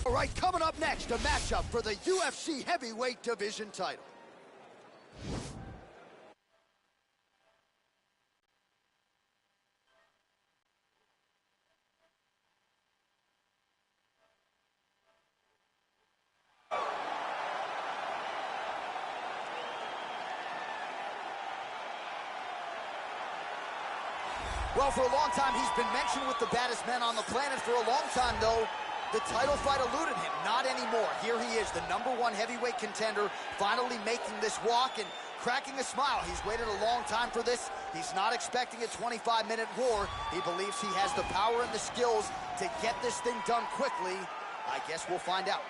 All right, coming up next, a matchup for the UFC heavyweight division title. Well, for a long time, he's been mentioned with the baddest men on the planet. For a long time, though, the title fight eluded him. Not anymore. Here he is, the #1 heavyweight contender, finally making this walk and cracking a smile. He's waited a long time for this. He's not expecting a 25-minute war. He believes he has the power and the skills to get this thing done quickly. I guess we'll find out.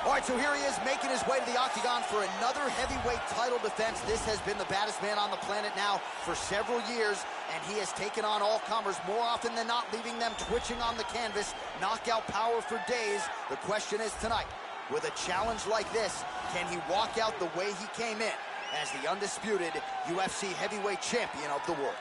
All right, so here he is making his way to the octagon for another heavyweight title defense. This has been the baddest man on the planet now for several years, and he has taken on all comers more often than not, leaving them twitching on the canvas. Knockout power for days. The question is tonight, with a challenge like this, can he walk out the way he came in as the undisputed UFC heavyweight champion of the world?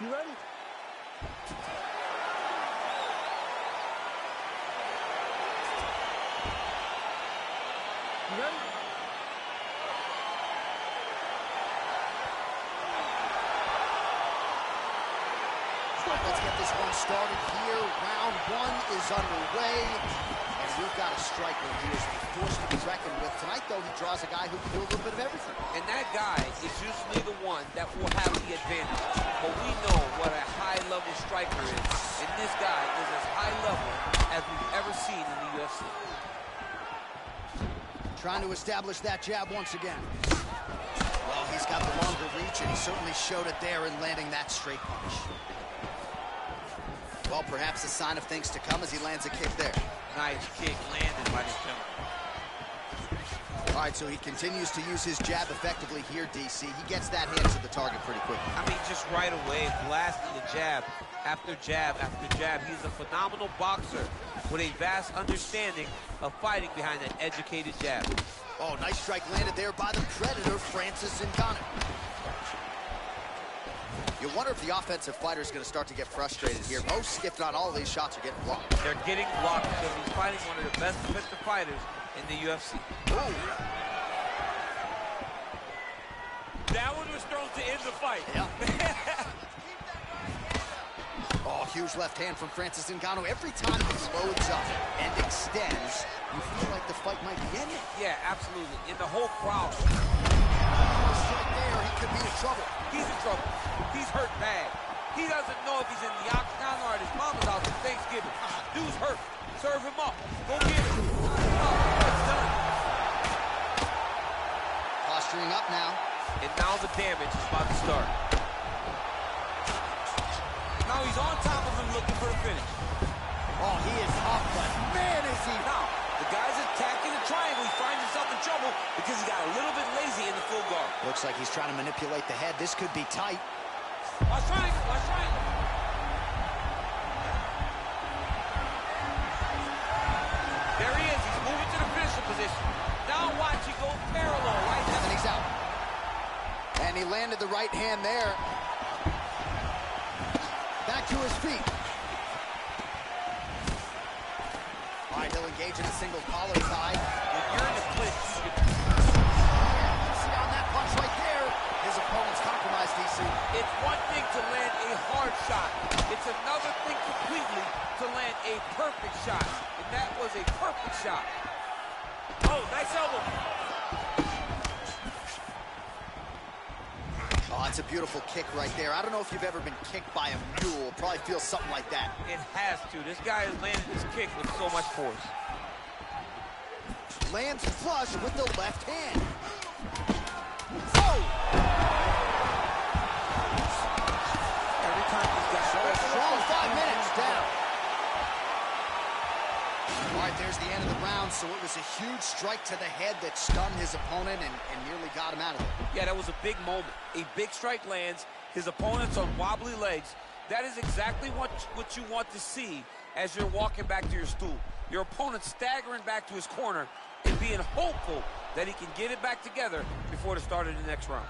You ready? You ready? Let's get this one started here. Round one is underway. And we've got a striker who is a force to be reckoned with. Tonight, though, he draws a guy who can do a little bit of everything. And that guy is usually the one that will have the advantage. But we know what a high-level striker is. And this guy is as high level as we've ever seen in the UFC. Trying to establish that jab once again. Well, he's got the longer reach, and he certainly showed it there in landing that straight punch. Well, perhaps a sign of things to come as he lands a kick there. Nice kick landed by this gentleman. All right, so he continues to use his jab effectively here, DC. He gets that hand to the target pretty quickly. I mean, just right away, blasting the jab after jab after jab. He's a phenomenal boxer with a vast understanding of fighting behind an educated jab. Oh, nice strike landed there by the Predator, Francis Ngannou. You wonder if the offensive fighter is going to start to get frustrated here. Most, if not all, of these shots are getting blocked. They're getting blocked because he's fighting one of the best defensive fighters in the UFC. Ooh. That one was thrown to end the fight. Yeah. Oh, huge left hand from Francis Ngannou. Every time he loads up and extends, you feel like the fight might be ending. Yeah, absolutely. In the whole crowd. Right there, he could be in trouble. He's in trouble. He's hurt bad. He doesn't know if he's in the octagon or at his mama's house for Thanksgiving. Dude's hurt. Serve him up. Go get him. Oh, it's done. Posturing up now. And now the damage is about to start. Now he's on top of him looking for the finish. Oh, he is up, but man, is he. Now, the guy's attacking the triangle. He finds himself in trouble because he got a little bit lazy in the full guard. Looks like he's trying to manipulate the head. This could be tight. Watch triangle. Watch triangle. There he is. He's moving to the finisher position. Now watch, he goes parallel right And then he's out. And he landed the right hand there. Back to his feet. All right, he'll engage in a single collar tie. When you're in the clinch, you can... See on that punch right there, his opponent's compromised, DC. It's one thing to land a hard shot. It's another thing completely to land a perfect shot. And that was a perfect shot. Oh, nice elbow. That's a beautiful kick right there. I don't know if you've ever been kicked by a mule. Probably feels something like that. It has to. This guy has landed his kick with so much force. Lands flush with the left hand. Oh! Every time he's got a strong 5 minutes down. All right, there's the end of the round. So it was a huge strike to the head that stunned his opponent and nearly got him out of it. Yeah, that was a big moment. A big strike lands. His opponent's on wobbly legs. That is exactly what you want to see as you're walking back to your stool. Your opponent staggering back to his corner and being hopeful that he can get it back together before the start of the next round.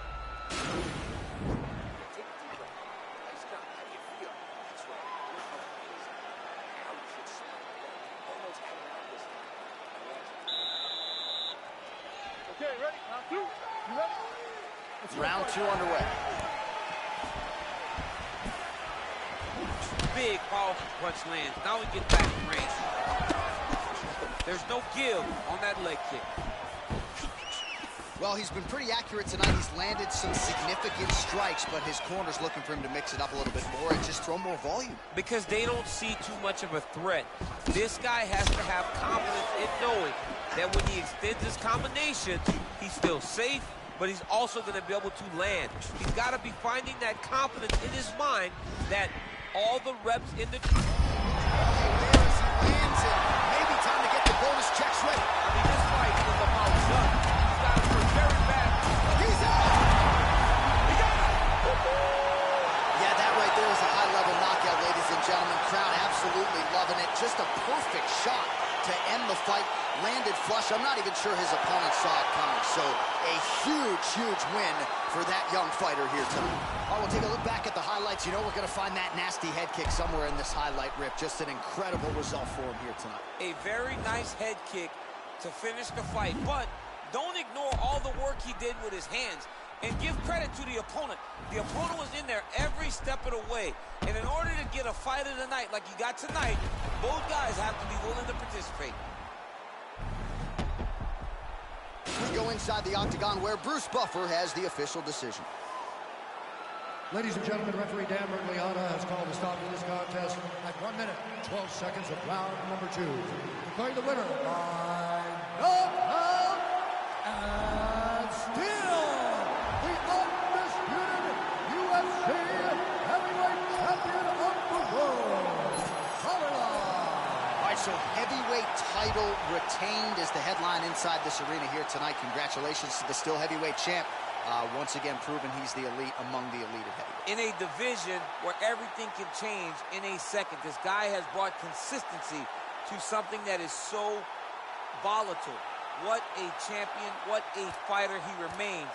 Okay, ready? Round two. You ready? Round two underway. Big, powerful punch lands. Now we get back in range. There's no give on that leg kick. Well, he's been pretty accurate tonight. He's landed some significant strikes, but his corner's looking for him to mix it up a little bit more and just throw more volume. Because they don't see too much of a threat. This guy has to have confidence in knowing that when he extends his combination, he's still safe, but he's also going to be able to land. He's got to be finding that confidence in his mind that all the reps in the... There as he lands it. Maybe time to get the bonus checks ready. I mean, this fight is about done. He's got to hurt very bad. He's out! He got it! Yeah, that right there is a high-level knockout, ladies and gentlemen. Crowd absolutely loving it. Just a perfect shot to end the fight. Landed flush. I'm not even sure his opponent saw it coming. So a huge, huge win for that young fighter here tonight. Oh, we'll take a look back at the highlights. You know we're going to find that nasty head kick somewhere in this highlight rip. Just an incredible result for him here tonight. A very nice head kick to finish the fight, but don't ignore all the work he did with his hands. And give credit to the opponent. The opponent was in there every step of the way. And in order to get a fight of the night like you got tonight, both guys have to be willing to participate. We go inside the octagon where Bruce Buffer has the official decision. Ladies and gentlemen, referee Dan Mergliata has called a stop to this contest at 1 minute, 12 seconds of round number 2. Declaring the winner by knockout and still the undisputed UFC heavyweight champion of the world, All right, so heavyweight title retained is the headline inside this arena here tonight. Congratulations to the still heavyweight champ. Once again proving he's the elite among the elite at heavyweight. In a division where everything can change in a second, this guy has brought consistency to something that is so volatile. What a champion, what a fighter he remains.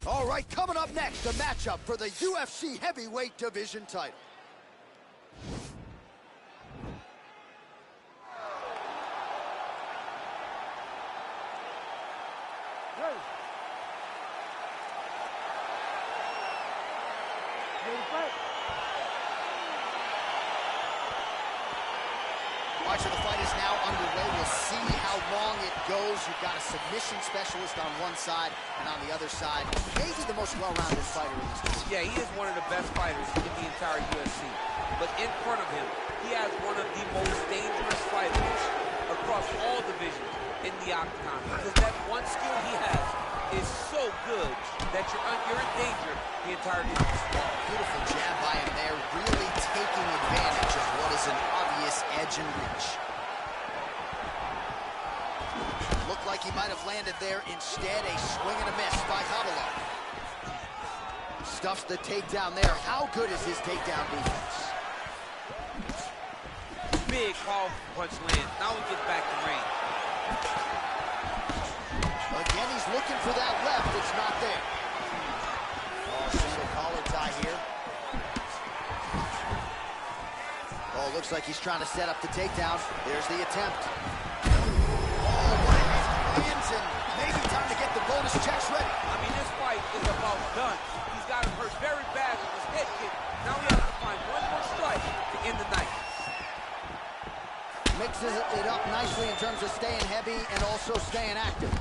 All right, coming up next, a matchup for the UFC heavyweight division title. Ready. Ready to fight. All right, so the fight is now underway. We'll see how long it goes. You've got a submission specialist on one side, and on the other side, maybe the most well-rounded fighter in this division. Yeah, he is one of the best fighters in the entire UFC. But in front of him, he has one of the most dangerous fighters across all divisions in the octagon. Because that one skill he has is so good that you're in danger the entire distance. Beautiful jab by him there, really taking shows an obvious edge and reach. Looked like he might have landed there. Instead, a swing and a miss by Havilov. Stuffs the takedown there. How good is his takedown defense? Big powerful punch lands. Now he gets back to range. Again, he's looking for that left. It's not there. Oh, single collar tie here. Oh, looks like he's trying to set up the takedown. There's the attempt. Oh, what a hit. Lands, and maybe time to get the bonus checks ready. I mean, this fight is about done. He's got him hurt very bad with his head kick. Now he has to find one more strike to end the night. Mixes it up nicely in terms of staying heavy and also staying active.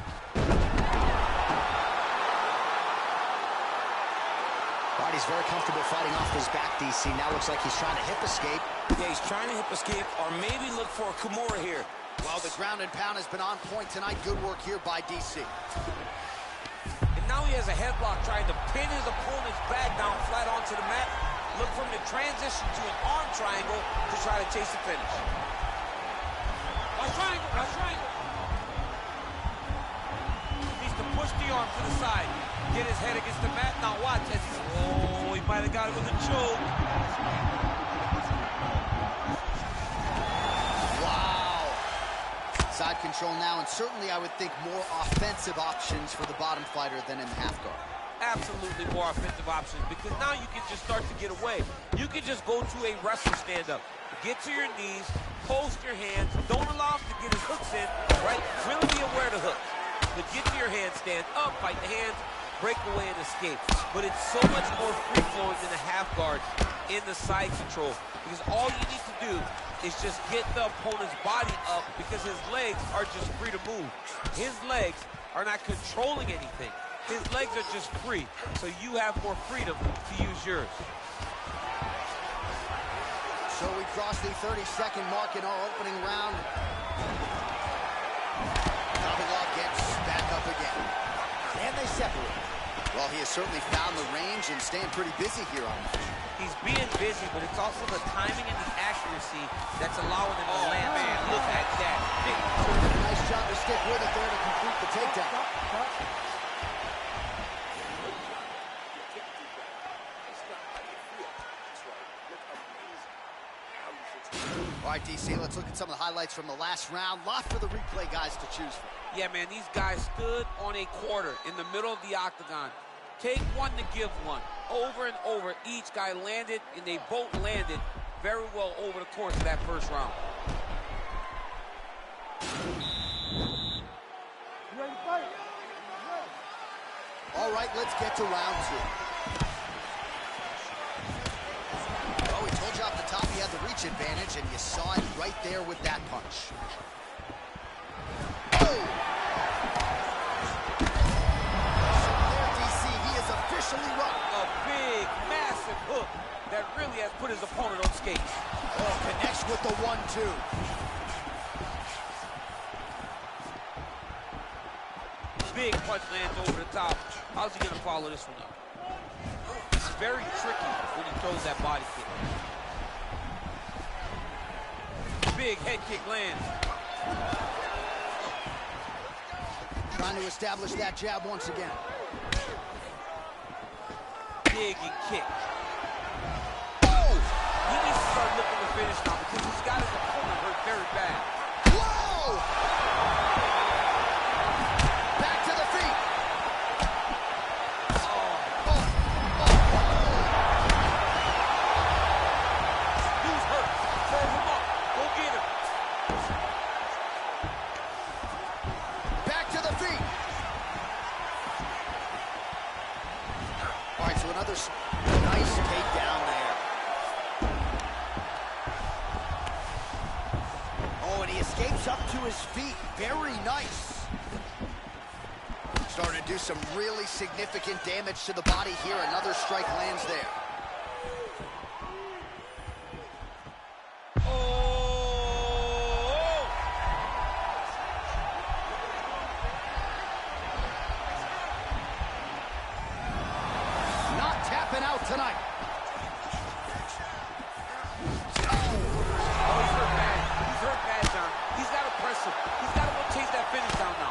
All right, he's very comfortable fighting off his back, DC. Now looks like he's trying to hip escape. Yeah, he's trying to hip escape or maybe look for a Kimura here. Well, the ground and pound has been on point tonight. Good work here by DC. And now he has a headlock trying to pin his opponent's back down flat onto the mat. Look for him to transition to an arm triangle to try to chase the finish. Right triangle, right triangle. Needs to push the arm to the side. Get his head against the mat. Now watch as he's... Oh, he might have got it with a choke. Wow. Side control now, and certainly I would think more offensive options for the bottom fighter than in the half guard. Absolutely more offensive options, because now you can just start to get away. You can just go to a wrestler stand-up. Get to your knees, post your hands, don't allow him to get his hooks in, right? Really be aware of the hooks. But get to your hands, stand up, fight the hands, break away and escape. But it's so much more free-flowing than the half guard in the side control, because all you need to do is just get the opponent's body up, because his legs are just free to move. His legs are not controlling anything. His legs are just free, so you have more freedom to use yours. So we crossed the 30-second mark in our opening round. Havilov gets back up again. And they separate. Well, he has certainly found the range and staying pretty busy here on this. He's being busy, but it's also the timing and the accuracy that's allowing him to land. Man, look at that. Nice job to stick with it there to complete the takedown. All right, DC, let's look at some of the highlights from the last round. Lot for the replay guys to choose from. Yeah, man, these guys stood on a quarter in the middle of the octagon. Take one to give one. Over and over, each guy landed, and they both landed very well over the course of that first round. You ready to fight? All right, let's get to round two. Well, we told you off the top he had the reach advantage, and you saw it right there with that punch. Oh! There, DC, he is officially run. A big, massive hook that really has put his opponent on skates. Oh, connects with the 1-2. Big punch lands over the top. How's he going to follow this one up? It's very tricky when he throws that body kick. Big head kick lands. Trying to establish that jab once again. Big and kick. Oh! He needs to start looking to finish now, because he's got his opponent hurt very bad. Whoa! Back to the feet. Who's hurt? Serve him up. Go get him. Back to the feet. All right, so another nice takedown there. Oh, and he escapes up to his feet. Very nice. Starting to do some really significant damage to the body here. Another strike lands there. Oh! Not tapping out tonight. that finish down now.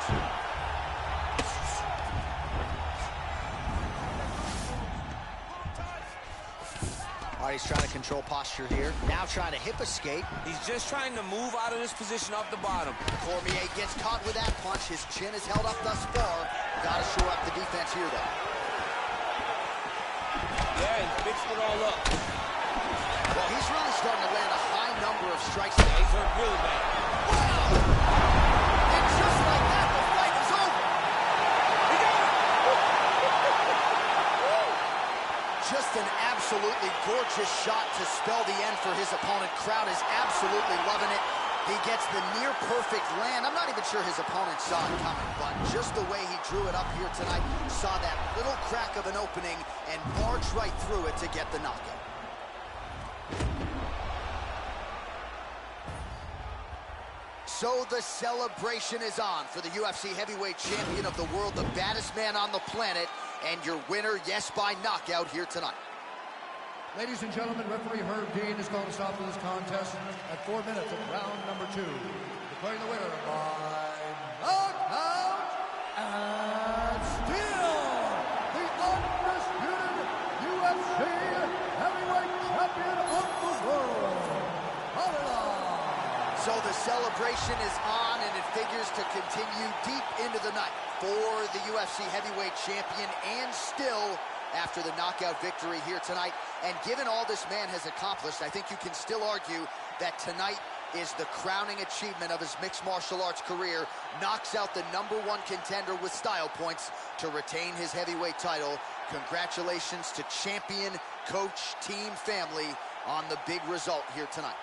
All right, he's trying to control posture here. Now trying to hip escape. He's just trying to move out of this position off the bottom. Cormier gets caught with that punch. His chin is held up thus far. Got to shore up the defense here, though. Yeah, he's mixed it all up. Well, he's really starting to land a high number of strikes. Yeah, he's hurt really bad. Wow! And just like that, the fight is over. He got it! Just an absolutely gorgeous shot to spell the end for his opponent. Crowd is absolutely loving it. He gets the near-perfect land. I'm not even sure his opponent saw it coming, but just the way he drew it up here tonight, saw that little crack of an opening and barged right through it to get the knockout. So the celebration is on for the UFC heavyweight champion of the world, the baddest man on the planet, and your winner, yes, by knockout here tonight. Ladies and gentlemen, referee Herb Dean has called a stop to this contest at 4 minutes of round number 2. Declaring the winner by knockout and still the undisputed UFC heavyweight champion of the world. So the celebration is on, and it figures to continue deep into the night for the UFC heavyweight champion, and still after the knockout victory here tonight. And given all this man has accomplished, I think you can still argue that tonight is the crowning achievement of his mixed martial arts career. Knocks out the #1 contender with style points to retain his heavyweight title. Congratulations to champion, coach, team, family on the big result here tonight.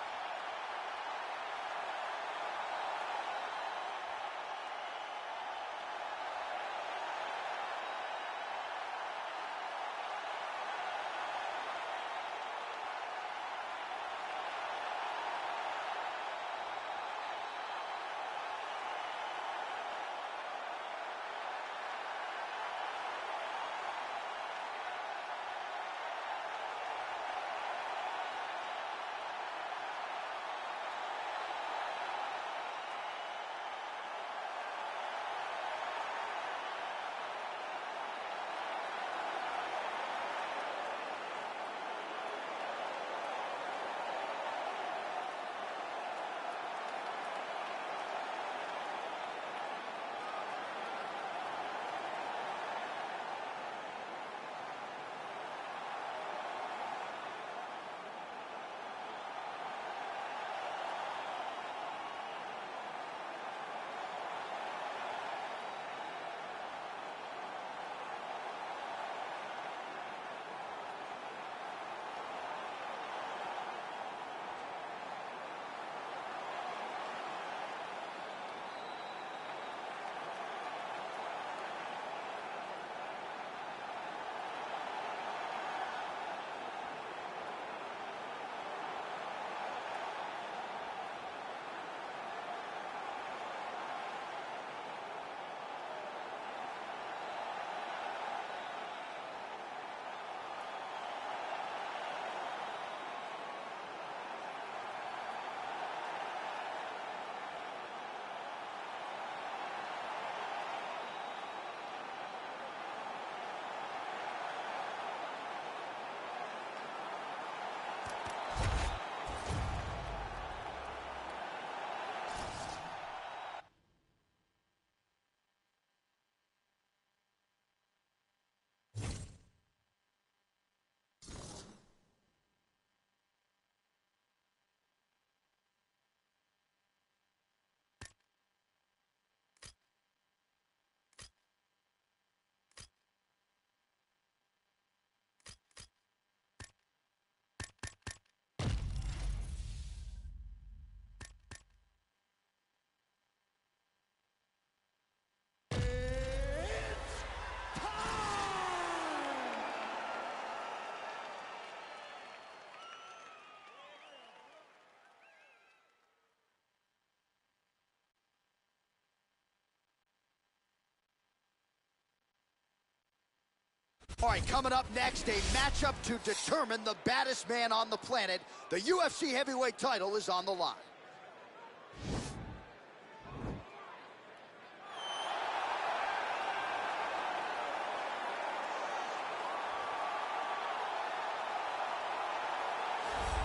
All right, coming up next, a matchup to determine the baddest man on the planet. The UFC heavyweight title is on the line.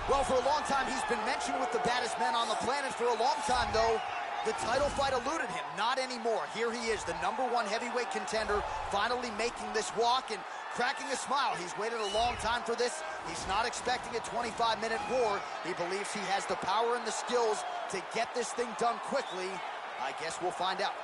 Well, for a long time, he's been mentioned with the baddest men on the planet. For a long time, though, the title fight eluded him. Not anymore. Here he is, the #1 heavyweight contender, finally making this walk and cracking a smile. He's waited a long time for this. He's not expecting a 25-minute war. He believes he has the power and the skills to get this thing done quickly. I guess we'll find out.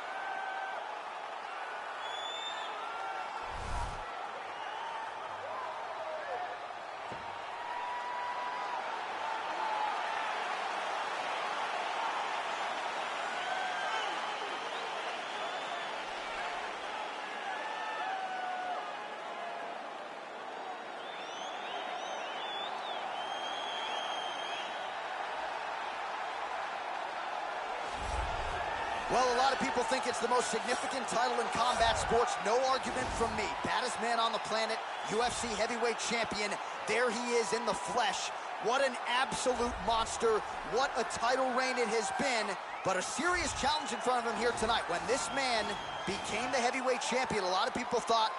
Well, a lot of people think it's the most significant title in combat sports. No argument from me. Baddest man on the planet, UFC heavyweight champion. There he is in the flesh. What an absolute monster. What a title reign it has been. But a serious challenge in front of him here tonight. When this man became the heavyweight champion, a lot of people thought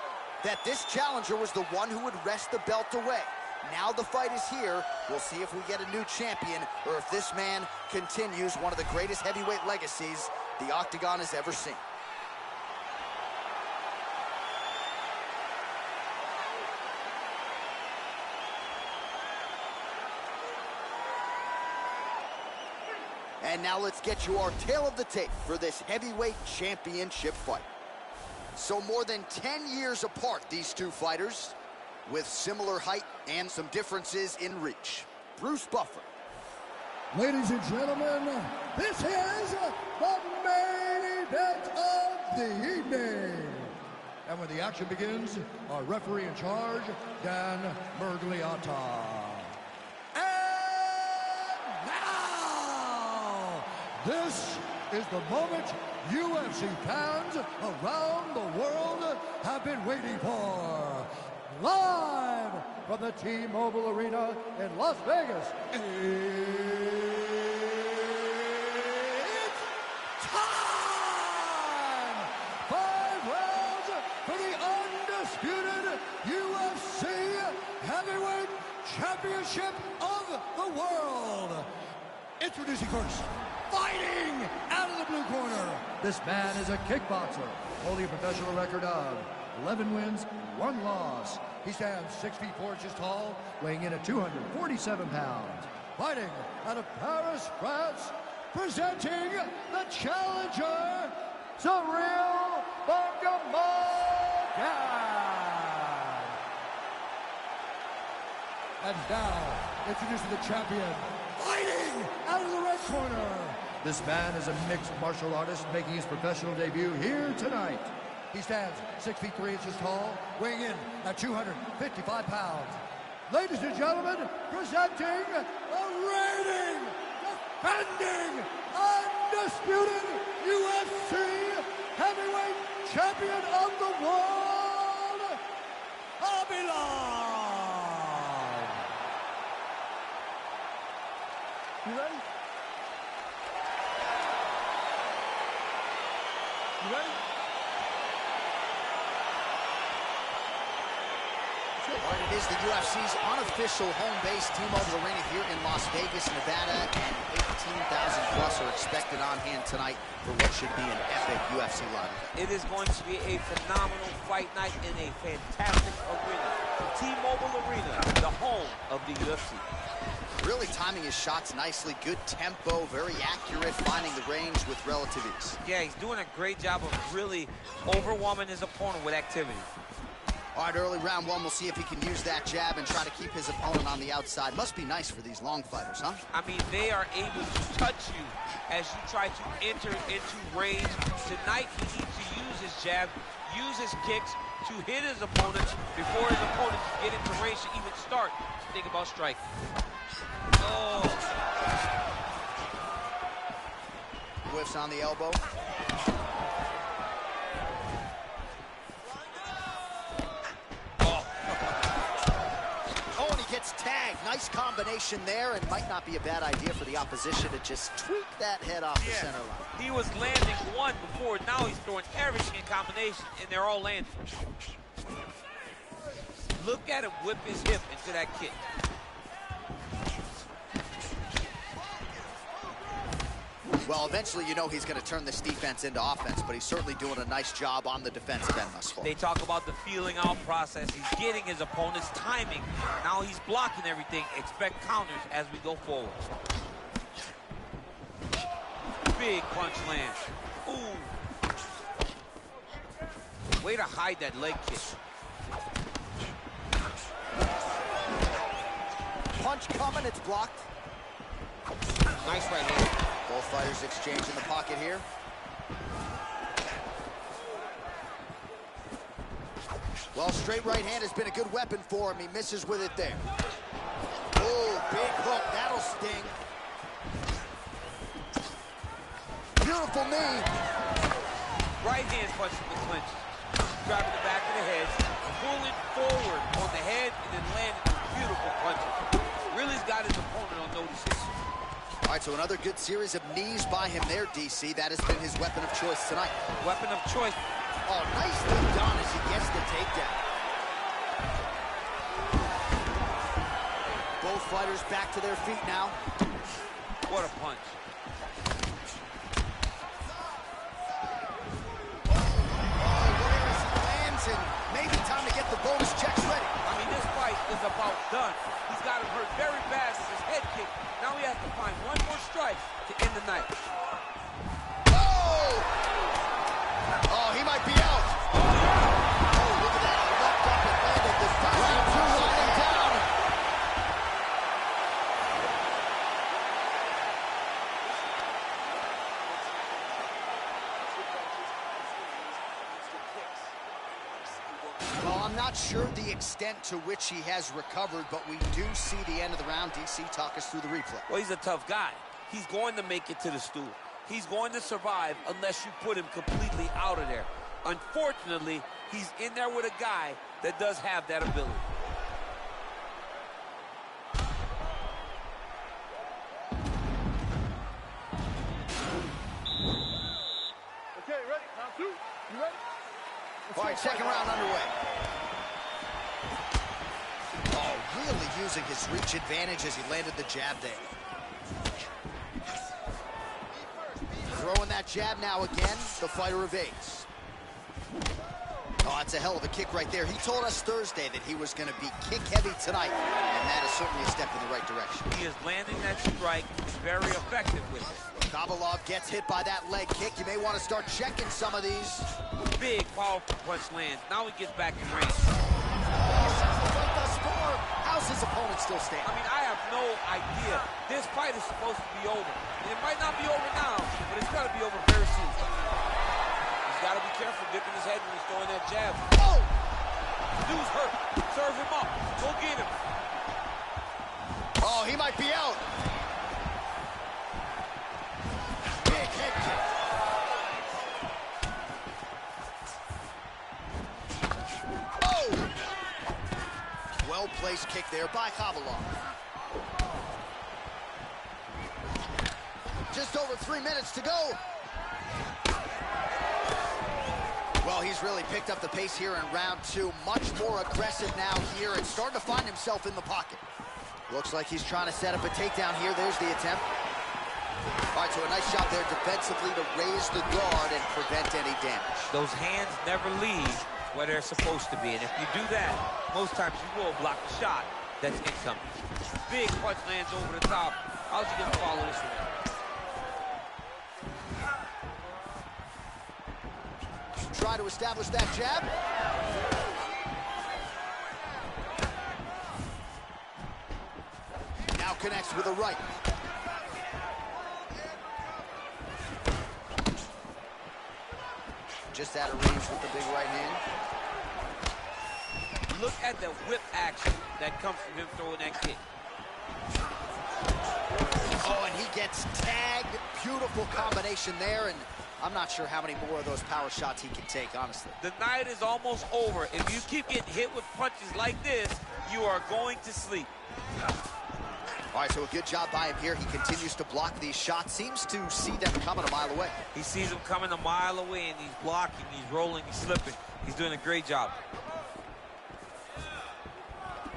that this challenger was the one who would wrest the belt away. Now the fight is here. We'll see if we get a new champion or if this man continues one of the greatest heavyweight legacies the Octagon has ever seen. And now let's get you our tale of the tape for this heavyweight championship fight. So more than 10 years apart, these two fighters, with similar height and some differences in reach. Bruce Buffer. Ladies and gentlemen, this is the main event of the evening. And when the action begins, our referee in charge, Dan Mergliata. And now, this is the moment UFC fans around the world have been waiting for. Live from the T-Mobile Arena in Las Vegas, it's time! 5 rounds for the undisputed UFC Heavyweight Championship of the world. Introducing first, fighting out of the blue corner. This man is a kickboxer, holding a professional record of 11 wins, 1 loss. He stands 6 feet 4 inches tall, weighing in at 247 pounds. Fighting out of Paris, France, presenting the challenger, Cyril Bangamogan. And now, introducing the champion, fighting out of the red corner. This man is a mixed martial artist making his professional debut here tonight. He stands 6 feet 3 inches tall, weighing in at 255 pounds. Ladies and gentlemen, presenting the reigning, defending, undisputed UFC heavyweight champion of the world, Abilon. You ready? You ready? All right, it is the UFC's unofficial home base, T-Mobile Arena here in Las Vegas, Nevada, and 18,000 plus are expected on hand tonight for what should be an epic UFC live. It is going to be a phenomenal fight night in a fantastic arena. T-Mobile Arena, the home of the UFC. Really timing his shots nicely, good tempo, very accurate, finding the range with relative ease. Yeah, he's doing a great job of really overwhelming his opponent with activity. All right, early round 1, we'll see if he can use that jab and try to keep his opponent on the outside. Must be nice for these long fighters, huh? I mean, they are able to touch you as you try to enter into range. Tonight, he needs to use his jab, use his kicks to hit his opponents before his opponents get into range to even start to think about striking. Oh. Whiffs on the elbow. Tag, nice combination there, and might not be a bad idea for the opposition to just tweak that head off the center line. He was landing one before, now he's throwing everything in combination, and they're all landing. Look at him whip his hip into that kick. Well, eventually, you know he's going to turn this defense into offense, but he's certainly doing a nice job on the defensive end thus far. They talk about the feeling out process. He's getting his opponent's timing. Now he's blocking everything. Expect counters as we go forward. Big punch lands. Ooh. Way to hide that leg kick. Punch coming, it's blocked. Nice right hand. Both fighters exchange in the pocket here. Well, straight right hand has been a good weapon for him. He misses with it there. Oh, big hook. That'll sting. Beautiful knee. Right hand punch from the clinch. Grabbing the back of the head, pulling forward on the head, and then landing a beautiful punch. Really's got his opponent on notice. All right, so another good series of knees by him there, DC. That has been his weapon of choice tonight. Weapon of choice. Oh, nicely done as he gets the takedown. Both fighters back to their feet now. What a punch. Maybe time to get the bonus checks ready. I mean, this fight is about done. He's got him hurt very bad with his head kick. Now he has to find one more strike to end the night. Oh! Oh, he might be out. Oh, look at that. He leapt up and landed this time. Round two winding down. Well, I'm not sure the extent to which he has recovered, but we do see the end of the round. DC, talk us through the replay. Well, he's a tough guy. He's going to make it to the stool. He's going to survive unless you put him completely out of there. Unfortunately, he's in there with a guy that does have that ability. Okay, ready? Round two. You ready? All right, second round underway. Oh, really using his reach advantage as he landed the jab there. Throwing that jab now again, the fighter evades. Oh, that's a hell of a kick right there. He told us Thursday that he was going to be kick-heavy tonight, and that is certainly a step in the right direction. He is landing that strike very effective with it. Kabalov gets hit by that leg kick. You may want to start checking some of these. Big, powerful punch lands. Now he gets back in range. Thus far, how's his opponent still standing? I mean, I have no idea. This fight is supposed to be over. It might not be over now, but it's got to be over very soon. He's got to be careful dipping his head when he's throwing that jab. Oh! Dude's hurt. Serve him up. Go get him. Oh, he might be out. Big head kick. Oh! Well-placed kick there by Kabalov. Just over 3 minutes to go. Well, he's really picked up the pace here in round two. Much more aggressive now here and starting to find himself in the pocket. Looks like he's trying to set up a takedown here. There's the attempt. All right, so a nice shot there defensively to raise the guard and prevent any damage. Those hands never leave where they're supposed to be. And if you do that, most times you will block the shot that's incoming. Big punch lands over the top. How's he going to follow this one? Try to establish that jab. Now connects with a right. Just out of range with the big right hand. Look at the whip action that comes from him throwing that kick. Oh, and he gets tagged. Beautiful combination there, and I'm not sure how many more of those power shots he can take, honestly. The night is almost over. If you keep getting hit with punches like this, you are going to sleep. All right, so a good job by him here. He continues to block these shots. Seems to see them coming a mile away. He sees them coming a mile away, and he's blocking, he's rolling, he's slipping. He's doing a great job.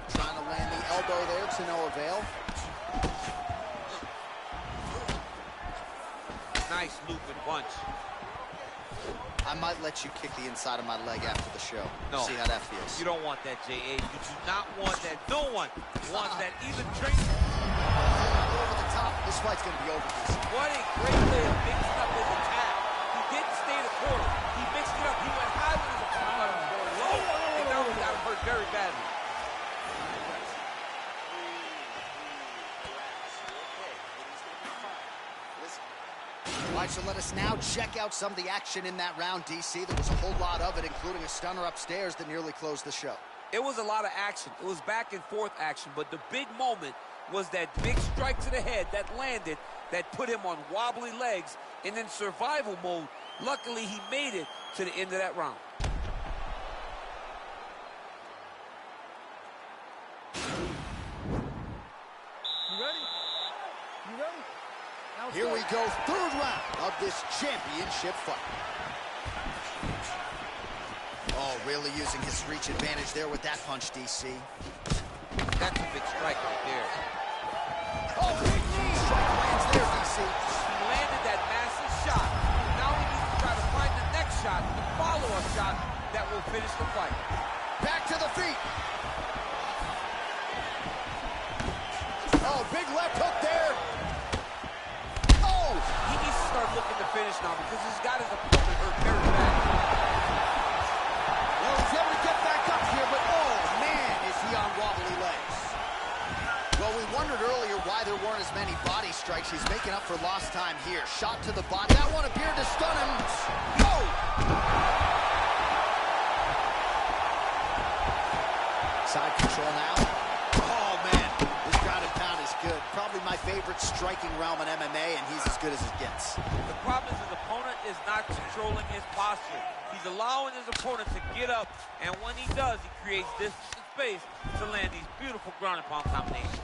Trying to land the elbow there to no avail. Nice looping punch. I might let you kick the inside of my leg after the show. No. See how that feels. You don't want that, J.A. You do not want that. No one wants that. Even training. Over the top. This fight's going to be over, DC. What a great way of mixing up his attack. He didn't stay the quarter. He mixed it up. He went high with his opponent, let him go low, and now he got him hurt very badly. All right, so let us now check out some of the action in that round, DC. There was a whole lot of it, including a stunner upstairs that nearly closed the show. It was a lot of action. It was back and forth action, but the big moment was that big strike to the head that landed, that put him on wobbly legs, and in survival mode, luckily he made it to the end of that round. You ready? You ready? Now Here we go, third round of this championship fight. Oh, really using his reach advantage there with that punch, DC. That's a big strike right there. Oh, big knee! Strike lands there, DC. He landed that massive shot. Now he needs to try to find the next shot, the follow-up shot that will finish the fight. Back to the feet. Oh, big left hook there. Oh! He needs to start looking to finish now because he's got his opponent hurt very bad. Well, he's able to get back up here, but oh, man, is he on wobbly legs. Well, we wondered earlier why there weren't as many body strikes. He's making up for lost time here. Shot to the body. That one appeared to stun him. Oh! Side control now. Oh, man. This ground and pound is good. Probably my favorite striking realm in MMA, and he's as good as it gets. The problem is his opponent is not controlling his posture. He's allowing his opponent to get up, and when he does, he creates distance and space to land these beautiful ground and pound combinations.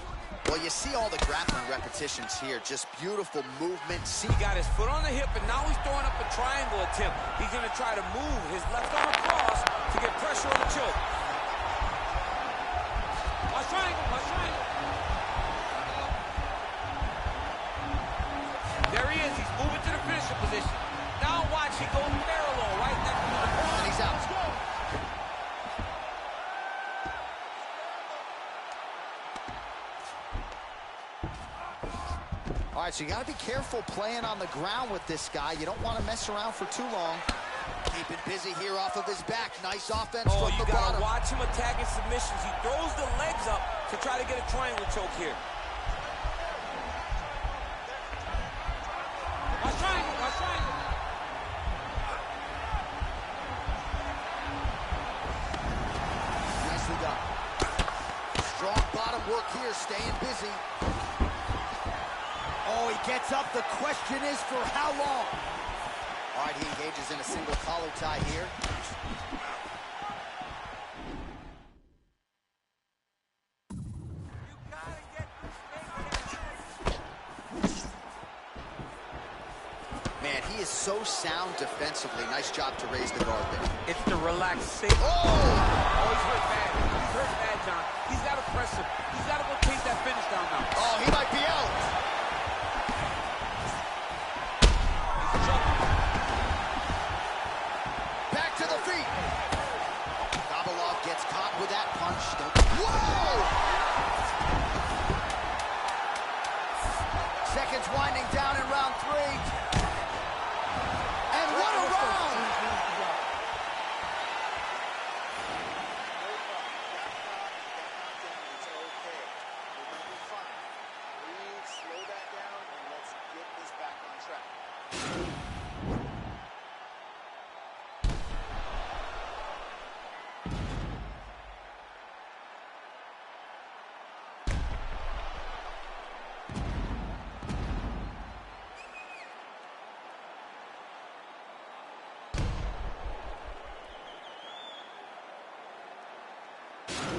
Well, you see all the grappling repetitions here. Just beautiful movement. See, He got his foot on the hip, and now he's throwing up a triangle attempt. He's going to try to move his left arm across to get pressure on the choke. Watch triangle, watch triangle. There he is. He's moving to the finisher position. Now watch, he goes parallel right next to the opponent. and he's out. All right, so you got to be careful playing on the ground with this guy. You don't want to mess around for too long. Keeping busy here off of his back. Nice offense Oh, from you the gotta bottom. watch him attacking submissions. He throws the legs up to try to get a triangle choke here. Watch triangle, watch triangle. Nicely done. Strong bottom work here, staying busy. Oh, he gets up. The question is for how long? All right, he engages in a single collar tie here. Man, he is so sound defensively. Nice job to raise the guard there. It's the relaxation. Oh! Oh, he's hurt bad. He's hurt bad, John. He's got to press him. He's got to go chase that finish down now. Oh, he might be out. He's jumping. Back to the feet. Gabalov gets caught with that punch. Whoa! Seconds winding down in round 3. And what a round! Slow that down and let's get this back on track.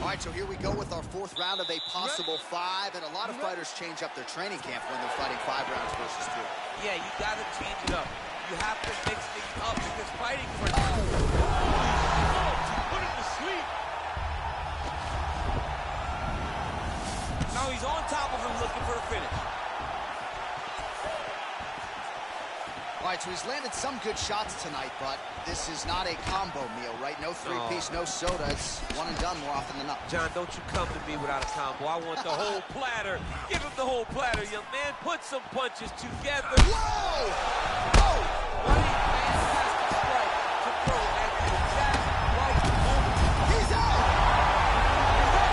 All right, so here we go with our 4th round of a possible 5, and a lot of fighters change up their training camp when they're fighting 5 rounds versus 2. Yeah, you got to change it up. You have to mix things up because fighting for... Put him to sleep. Now he's on top of him looking for a finish. All right, so he's landed some good shots tonight, but this is not a combo meal, right? No three-piece, no soda. It's one and done more often than not. John, don't you come to me without a combo. I want the whole platter. Give him the whole platter, young man. Put some punches together. Whoa! Whoa! What a fantastic strike to throw at the exact right moment. He's out!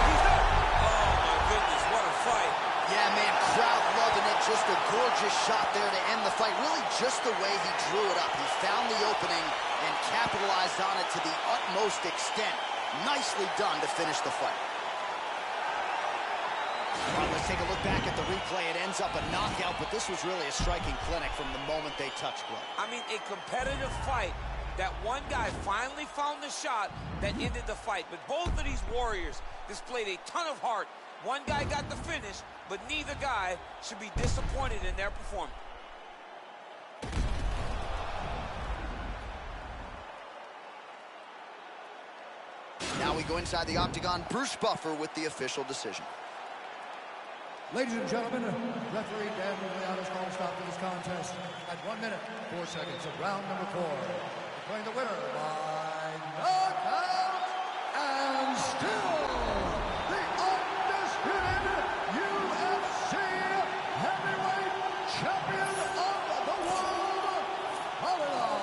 He's up. Oh, my goodness, what a fight. Yeah, man, crowd loving it. Just a gorgeous shot there to end the fight. Really just the way he drew it up. He found the opening and capitalized on it to the utmost extent. Nicely done to finish the fight. All right, let's take a look back at the replay. It ends up a knockout, but this was really a striking clinic from the moment they touched glove. I mean, a competitive fight. That one guy finally found the shot that ended the fight. But both of these warriors displayed a ton of heart. One guy got the finish, but neither guy should be disappointed in their performance. Now we go inside the octagon. Bruce Buffer with the official decision. Ladies and gentlemen, referee Dan Murray has called a stop to this contest at 1 minute, 4 seconds of round number 4. Declaring the winner by knockout and still the undisputed UFC heavyweight champion of the world, Hollywood.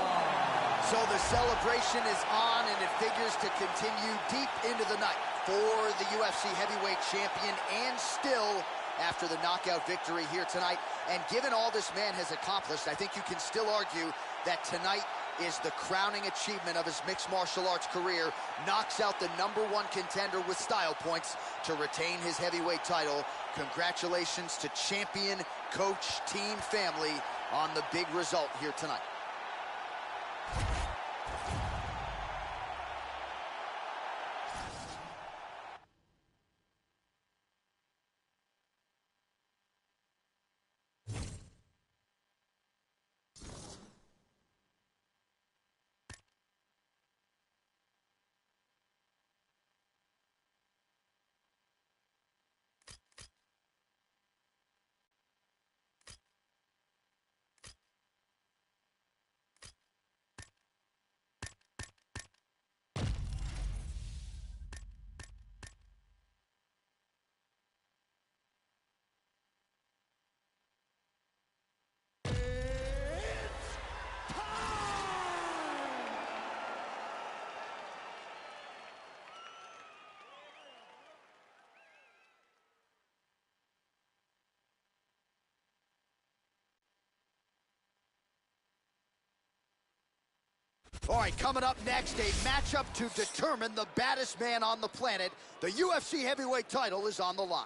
So the celebration is on, and it figures to continue deep into the night for the UFC heavyweight champion, and still after the knockout victory here tonight. And given all this man has accomplished, I think you can still argue that tonight is the crowning achievement of his mixed martial arts career. Knocks out the #1 contender with style points to retain his heavyweight title. Congratulations to champion, coach, team, family on the big result here tonight. All right, coming up next, a matchup to determine the baddest man on the planet. The UFC heavyweight title is on the line.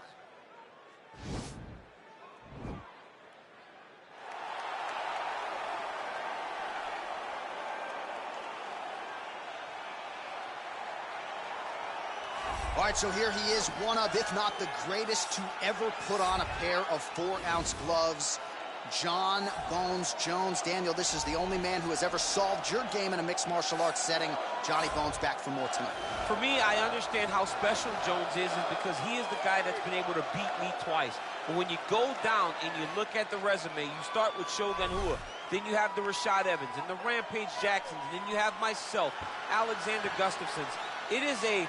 All right, so here he is, one of, if not the greatest to ever put on a pair of 4-ounce gloves. Jon Bones Jones. Daniel, this is the only man who has ever solved your game in a mixed martial arts setting. Johnny Bones back for more tonight. For me, I understand how special Jones is because he is the guy that's been able to beat me twice. But when you go down and you look at the resume, you start with Shogun Rua, then you have the Rashad Evans and the Rampage Jacksons, and then you have myself, Alexander Gustafsons. It is a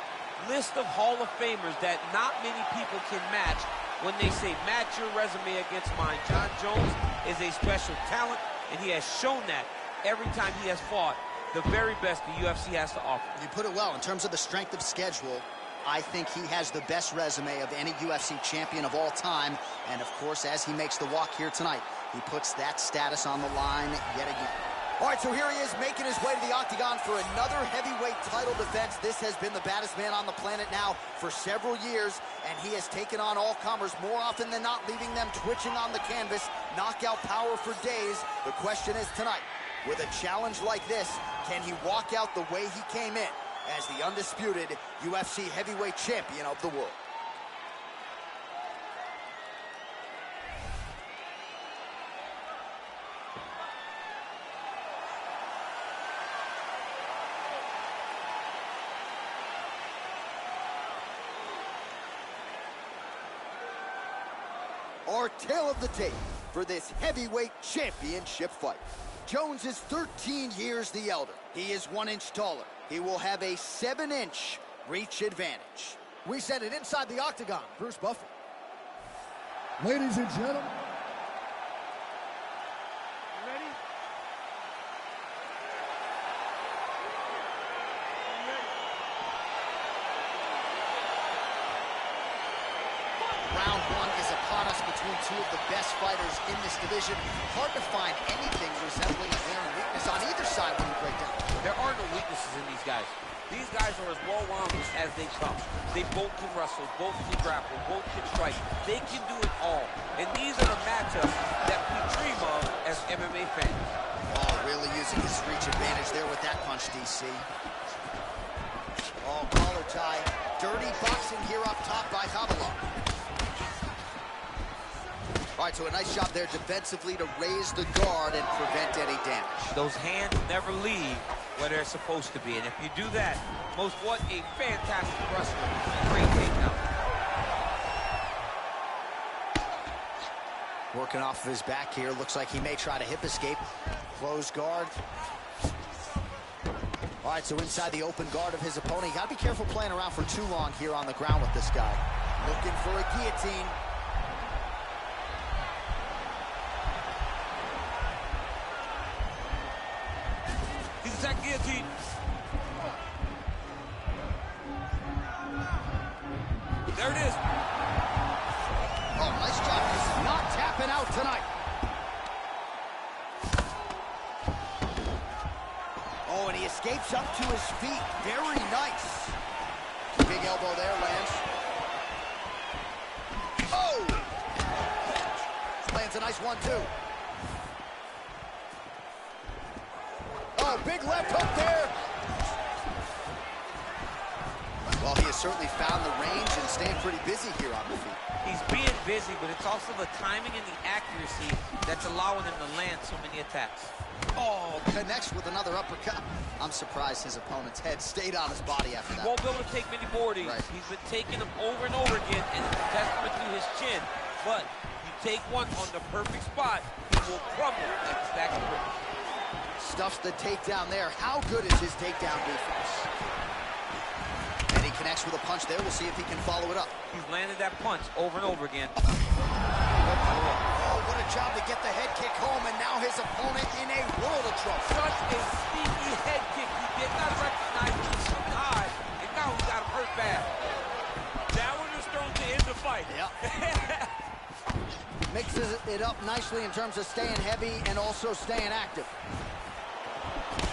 list of Hall of Famers that not many people can match. When they say match your resume against mine, Jon Jones is a special talent, and he has shown that every time he has fought the very best the UFC has to offer. You put it well. In terms of the strength of schedule, I think he has the best resume of any UFC champion of all time. And, of course, as he makes the walk here tonight, he puts that status on the line yet again. All right, so here he is making his way to the octagon for another heavyweight title defense. This has been the baddest man on the planet now for several years, and he has taken on all comers more often than not, leaving them twitching on the canvas. Knockout power for days. The question is tonight, with a challenge like this, can he walk out the way he came in as the undisputed UFC heavyweight champion of the world? Our tale of the tape for this heavyweight championship fight. Jones is 13 years the elder. He is 1 inch taller. He will have a 7-inch reach advantage. We send it inside the octagon. Bruce Buffer. Ladies and gentlemen. Ready? Round 1 is upon us between two of the best fighters in this division. Hard to find anything resembling a glaring weakness on either side when you break down. There are no weaknesses in these guys. These guys are as well-rounded as they come. They both can wrestle, both can grapple, both can strike. They can do it all. And these are the matchups that we dream of as MMA fans. Oh, really using his reach advantage there with that punch, DC. Oh, collar tie. Dirty boxing here up top by Havilah. All right, so a nice job there defensively to raise the guard and prevent any damage. Those hands never leave where they're supposed to be. And if you do that, most what a fantastic wrestler. Great takedown. Working off of his back here. Looks like he may try to hip escape. Closed guard. All right, so inside the open guard of his opponent. You got to be careful playing around for too long here on the ground with this guy. Looking for a guillotine. He's attacked guillotine. There it is. Oh, nice job. He's not tapping out tonight. Oh, and he escapes up to his feet. Very nice. Big elbow there, lands. Oh! Lands a nice one, too. Oh, big left hook there. Well, he has certainly found the range and staying pretty busy here on the feet. He's being busy, but it's also the timing and the accuracy that's allowing him to land so many attacks. Oh, connects with another uppercut. I'm surprised his opponent's head stayed on his body after that. Won't be able to take many more of these. Right. He's been taking them over and over again, and it's a testament to his chin. But you take one on the perfect spot, he will crumble like a stack of bricks. Stuffs the takedown there. How good is his takedown defense? And he connects with a punch there. We'll see if he can follow it up. He's landed that punch over and over again. Oh, what a job to get the head kick home, and now his opponent in a world of trouble. Such a sneaky head kick. He did not recognize it was coming high, and now he got him hurt bad. That one was thrown to end the fight. Yep. Mixes it up nicely in terms of staying heavy and also staying active.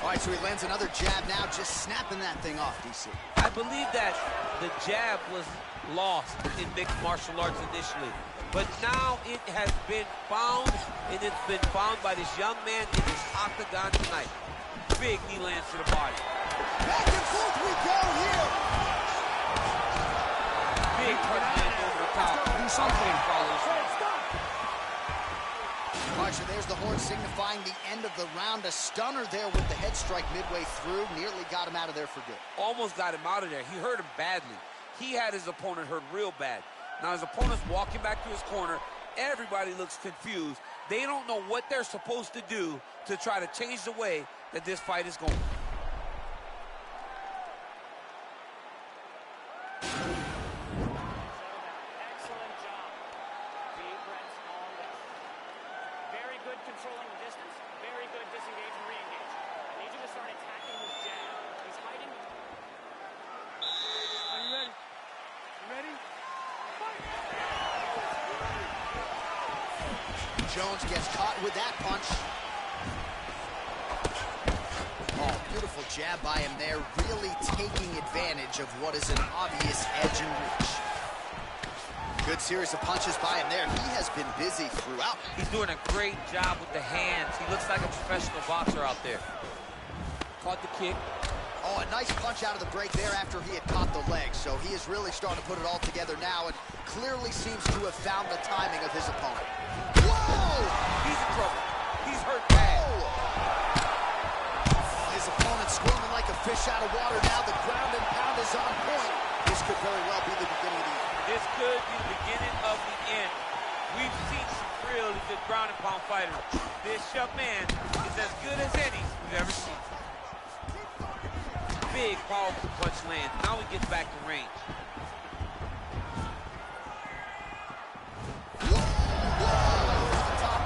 All right, so he lands another jab now, just snapping that thing off, DC. I believe that the jab was lost in mixed martial arts initially, but now it has been found, and it's been found by this young man in this octagon tonight. Big knee lands to the body. Back and forth we go here. Big punch lands over the top. Do something, follows. All right, so there's the horn signifying the end of the round. A stunner there with the head strike midway through. Nearly got him out of there for good. Almost got him out of there. He hurt him badly. He had his opponent hurt real bad. Now his opponent's walking back to his corner. Everybody looks confused. They don't know what they're supposed to do to try to change the way that this fight is going. Excellent job. Deep breaths, calm down. Very good controlling the distance. Very good disengage and re-engage. I need you to start attacking this jab. He's hiding. Are you ready? You ready? Jones gets caught with that punch. Oh, beautiful jab by him there, really taking advantage of what is an obvious edge and reach. Good series of punches by him there. He has been busy throughout. He's doing a great job with the hands. He looks like a professional boxer out there. Caught the kick. Oh, a nice punch out of the break there after he had caught the leg. So he is really starting to put it all together now and clearly seems to have found the timing of his opponent. Whoa! He's in trouble. He's hurt bad. His opponent squirming like a fish out of water now. The ground and pound is on point. This could very well be the beginning of the end. This could be the beginning of the end. We've seen some really good ground and pound fighter. This young man is as good as any we've ever seen. Big, powerful punch lands. Now he gets back to range.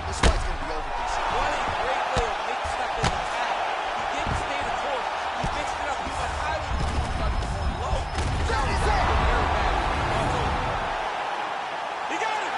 This fight's going to be over, DC. What a great way of making stuff in the attack. He didn't stay the course. He mixed it up. He went high with the started going low. That is it! Very bad. He got it!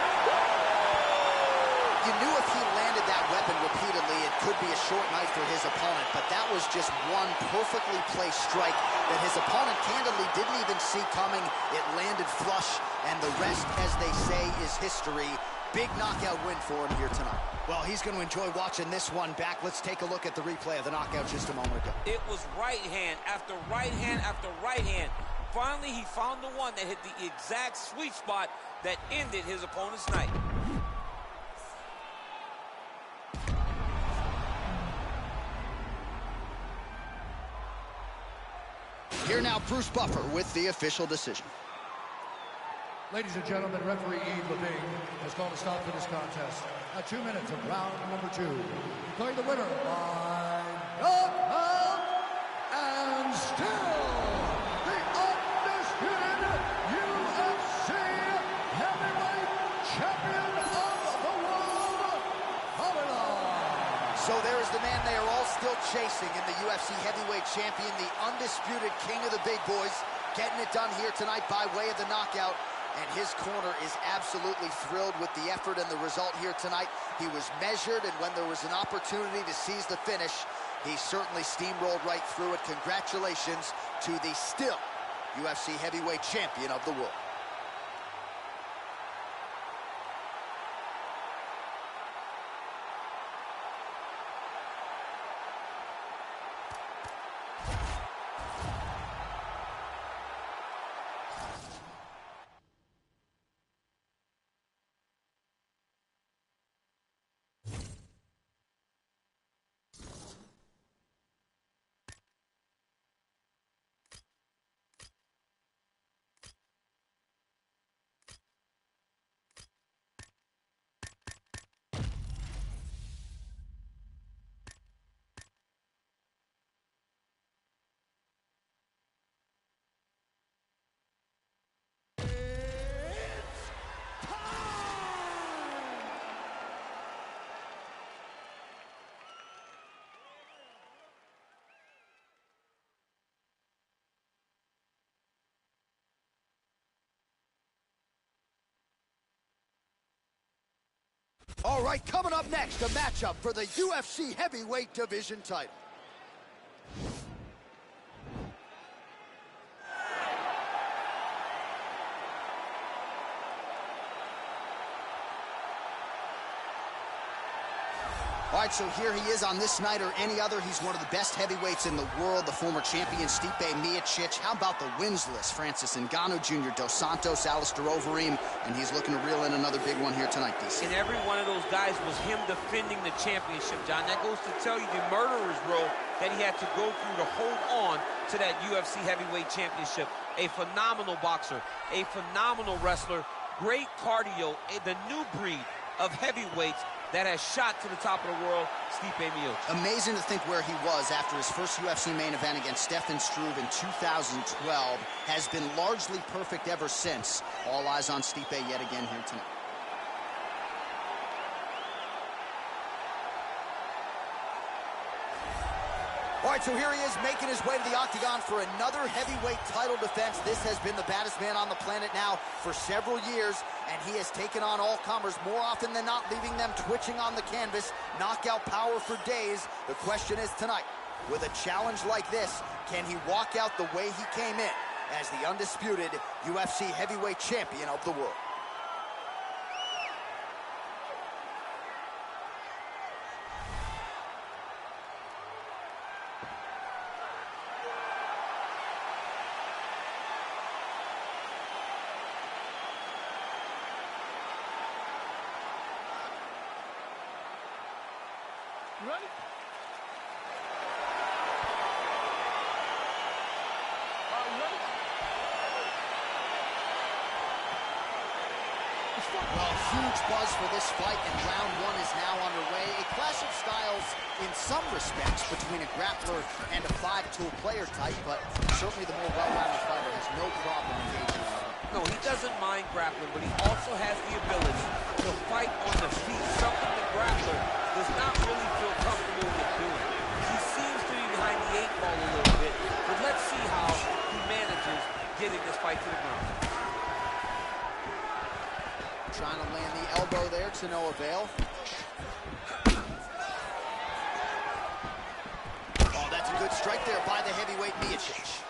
You knew if he landed that weapon repeatedly, it could be a short night for his opponent, but that was just one perfectly placed strike that his opponent candidly didn't even see coming. It landed flush, and the rest, as they say, is history. Big knockout win for him here tonight. Well, he's going to enjoy watching this one back. Let's take a look at the replay of the knockout just a moment ago. It was right hand after right hand after right hand. Finally, he found the one that hit the exact sweet spot that ended his opponent's night. Here now, Bruce Buffer with the official decision. Ladies and gentlemen, referee Yves Levine has called a stop to this contest at 2 minutes of round number 2. Declaring the winner by knockout and still the undisputed UFC heavyweight champion of the world, Hollywood. So there is the man they are all still chasing in the UFC heavyweight champion, the undisputed king of the big boys, getting it done here tonight by way of the knockout. And his corner is absolutely thrilled with the effort and the result here tonight. He was measured, and when there was an opportunity to seize the finish, he certainly steamrolled right through it. Congratulations to the still UFC heavyweight champion of the world. All right, coming up next, a matchup for the UFC heavyweight division title. All right, so here he is on this night or any other. He's one of the best heavyweights in the world, the former champion Stipe Miocic. How about the wins list? Francis Ngannou Jr., Dos Santos, Alistair Overeem, and he's looking to reel in another big one here tonight, DC. And every one of those guys was him defending the championship, John. That goes to tell you the murderer's row that he had to go through to hold on to that UFC heavyweight championship. A phenomenal boxer, a phenomenal wrestler, great cardio, the new breed of heavyweights that has shot to the top of the world, Stipe Miocic. Amazing to think where he was after his first UFC main event against Stefan Struve in 2012. Has been largely perfect ever since. All eyes on Stipe yet again here tonight. All right, so here he is making his way to the octagon for another heavyweight title defense. This has been the baddest man on the planet now for several years, and he has taken on all comers more often than not, leaving them twitching on the canvas. Knockout power for days. The question is tonight, with a challenge like this, can he walk out the way he came in as the undisputed UFC heavyweight champion of the world? You ready? Are you ready? It's Well, huge buzz for this fight, and round one is now underway. A clash of styles in some respects between a grappler and a five-tool player type, but certainly the more well-rounded fighter has no problem engaging in it. No, he doesn't mind grappling, but he also has the ability to fight on the feet, something the grappler does not really feel comfortable with doing. He seems to be behind the eight ball a little bit, but let's see how he manages getting this fight to the ground. Trying to land the elbow there to no avail. Oh, that's a good strike there by the heavyweight Miocic.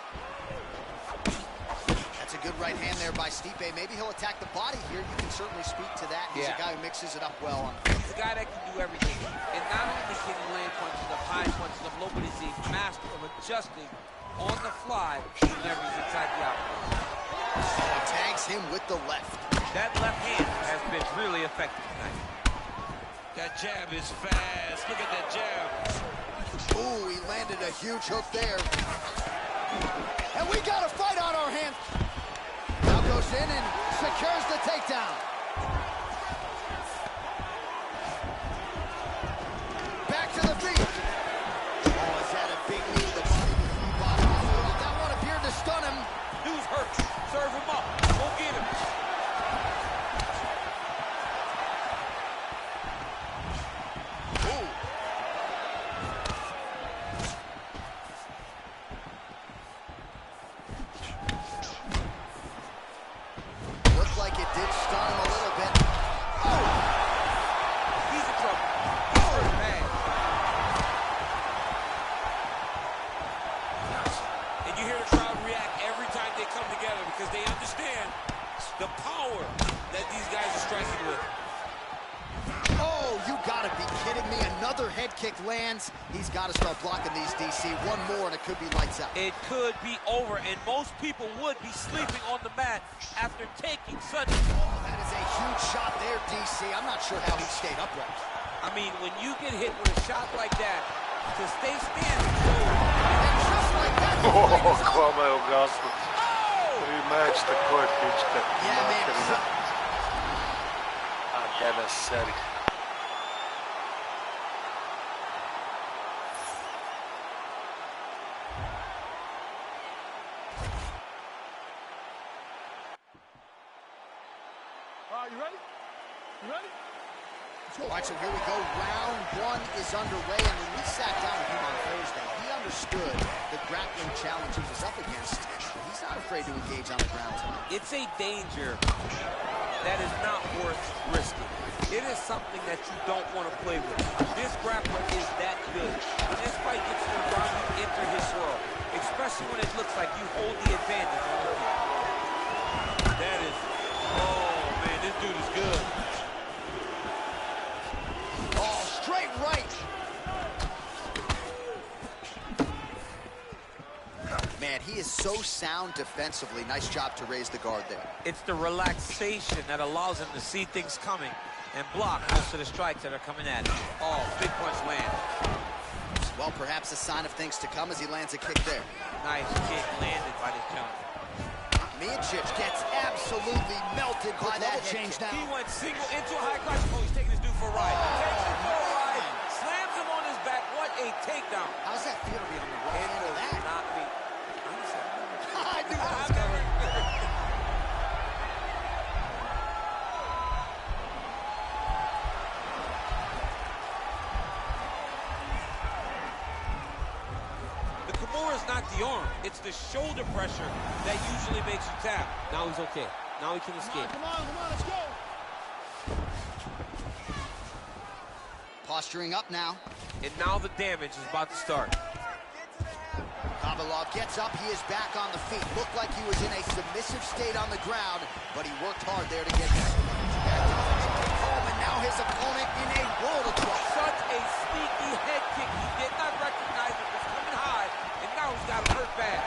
That's a good right hand there by Stipe. Maybe he'll attack the body here. You can certainly speak to that. He's a guy who mixes it up well. He's a guy that can do everything. And not only can he land punches up, high punches up, low, but he's a master of adjusting on the fly whenever he's inside the outfit. Oh, tags him with the left. That left hand has been really effective tonight. That jab is fast. Look at that jab. Ooh, he landed a huge hook there. And we got a fight on our hands. Now goes in and secures the takedown. Back to the feet. Oh, is that a big knee to the body? That one appeared to stun him. Dude's hurt. Serve him up. Go get him. Looked like it did stun him a little bit. Oh! He's in trouble. He's hurt bad. And you hear the crowd react every time they come together because they understand the power that these guys are striking with. Oh, you gotta be kidding me. Another head kick lands. He's got to start blocking these, DC. One more and it could be lights out. It could be over, and most people would be sleeping on the mat after taking such... Oh, that is a huge shot there, DC. I'm not sure how he stayed upright. I mean, when you get hit with a shot like that, to stay standing... And just like that, the О, fight is over. хвамаю гаснуть. Рематч такой, птичка. Yeah, man. А, Денис Серик. You ready? You ready? All right, so here we go. Round one is underway, and when we sat down with him on Thursday, he understood the grappling challenge he was up against. He's not afraid to engage on the ground tonight. It's a danger that is not worth risking. It is something that you don't want to play with. This grappler is that good. When this fight gets to the ground, you enter his world, especially when it looks like you hold the advantage on the feet. That is... Oh, man, this dude is good. Oh, straight right. Man, he is so sound defensively. Nice job to raise the guard there. It's the relaxation that allows him to see things coming and block most of the strikes that are coming at him. Oh, big punch land. Well, perhaps a sign of things to come as he lands a kick there. Nice kick landed by this gentleman. Miocic gets absolutely melted by that change now. He went single into a high crotch. Oh, he's taking this dude for a ride. Takes him for a ride. Slams him on his back. What a takedown. How's that feel to be on the wrong end of that? Not me. I knew that was coming. The Kimura is not the arm. It's the shoulder pressure that usually makes you tap. Now he's okay. Now he can escape. Come on, let's go. Posturing up now. And now the damage is about to start. Kovalov gets up. He is back on the feet. Looked like he was in a submissive state on the ground, but he worked hard there to get back. Home, and now his opponent in a world of trouble. Such a sneaky head kick. He did not recognize it was coming high, and now he's got him hurt bad.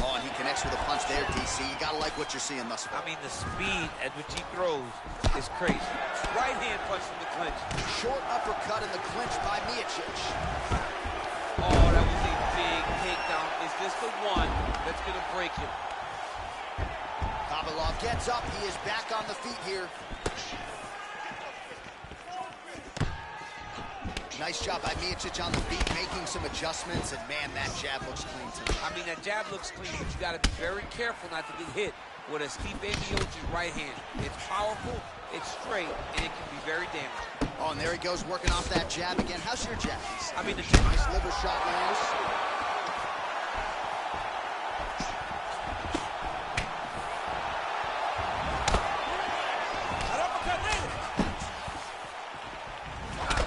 Oh, and he connects with a punch there, DC. You gotta like what you're seeing thus far. I mean, the speed at which he throws is crazy. Right hand punch in the clinch. Short uppercut in the clinch by Miocic. Oh, that was a big takedown. Is this the one that's going to break him? Kabilov gets up. He is back on the feet here. Nice job by Miocic on the feet, making some adjustments, and man, that jab looks clean to me. I mean, that jab looks clean, but you got to be very careful not to get hit with a Stipe Miocic's right hand. It's powerful, it's straight, and it can be very damaging. Oh, and there he goes, working off that jab again. How's your jab? I mean, nice liver shot lands.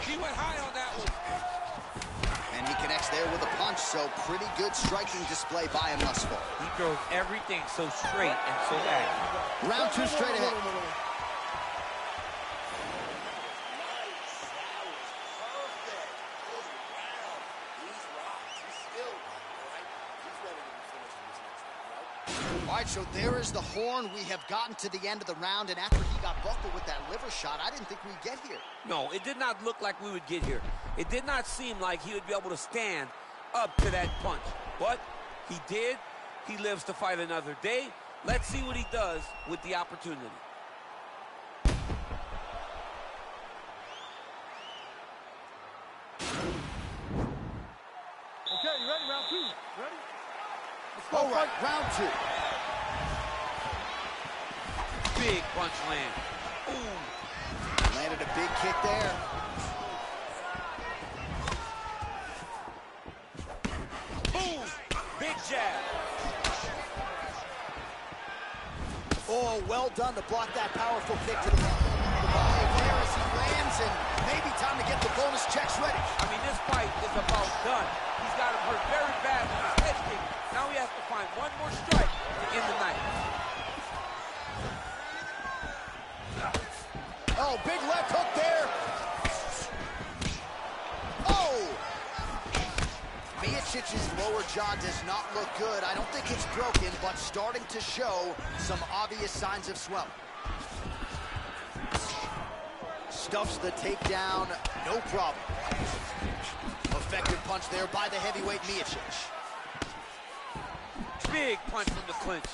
He went high on that one. And he connects there with a punch, so pretty good striking display by him thus far. He throws everything so straight and so accurate. Round two straight ahead. All right, so there is the horn. We have gotten to the end of the round, and after he got buckled with that liver shot, I didn't think we'd get here. No, it did not look like we would get here. It did not seem like he would be able to stand up to that punch. But he did. He lives to fight another day. Let's see what he does with the opportunity. Okay, you ready? Round two. Ready? All right, round two. Big punch land. Ooh. Landed a big kick there. Boom. Big jab. Oh, well done to block that powerful kick to the body. The body there as he lands, and maybe time to get the bonus checks ready. I mean, this fight is about done. He's got him hurt very bad with his head kick. Now he has to find one more strike to end the night. Oh, big left hook there. Oh! Miocic's lower jaw does not look good. I don't think it's broken, but starting to show some obvious signs of swelling. Stuffs the takedown, no problem. Effective punch there by the heavyweight Miocic. Big punch from the clinch.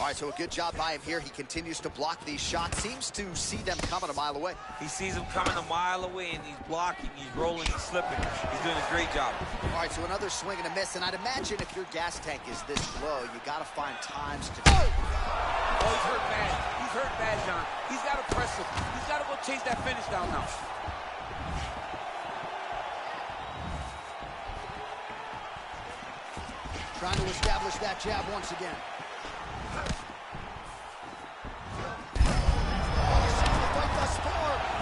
All right, so a good job by him here. He continues to block these shots. Seems to see them coming a mile away. He sees them coming a mile away, and he's blocking, he's rolling, he's slipping. He's doing a great job. All right, so another swing and a miss. And I'd imagine if your gas tank is this low, you got to find times to... Oh, he's hurt bad. He's hurt bad, John. He's got to press him. He's got to go chase that finish down now. Trying to establish that jab once again.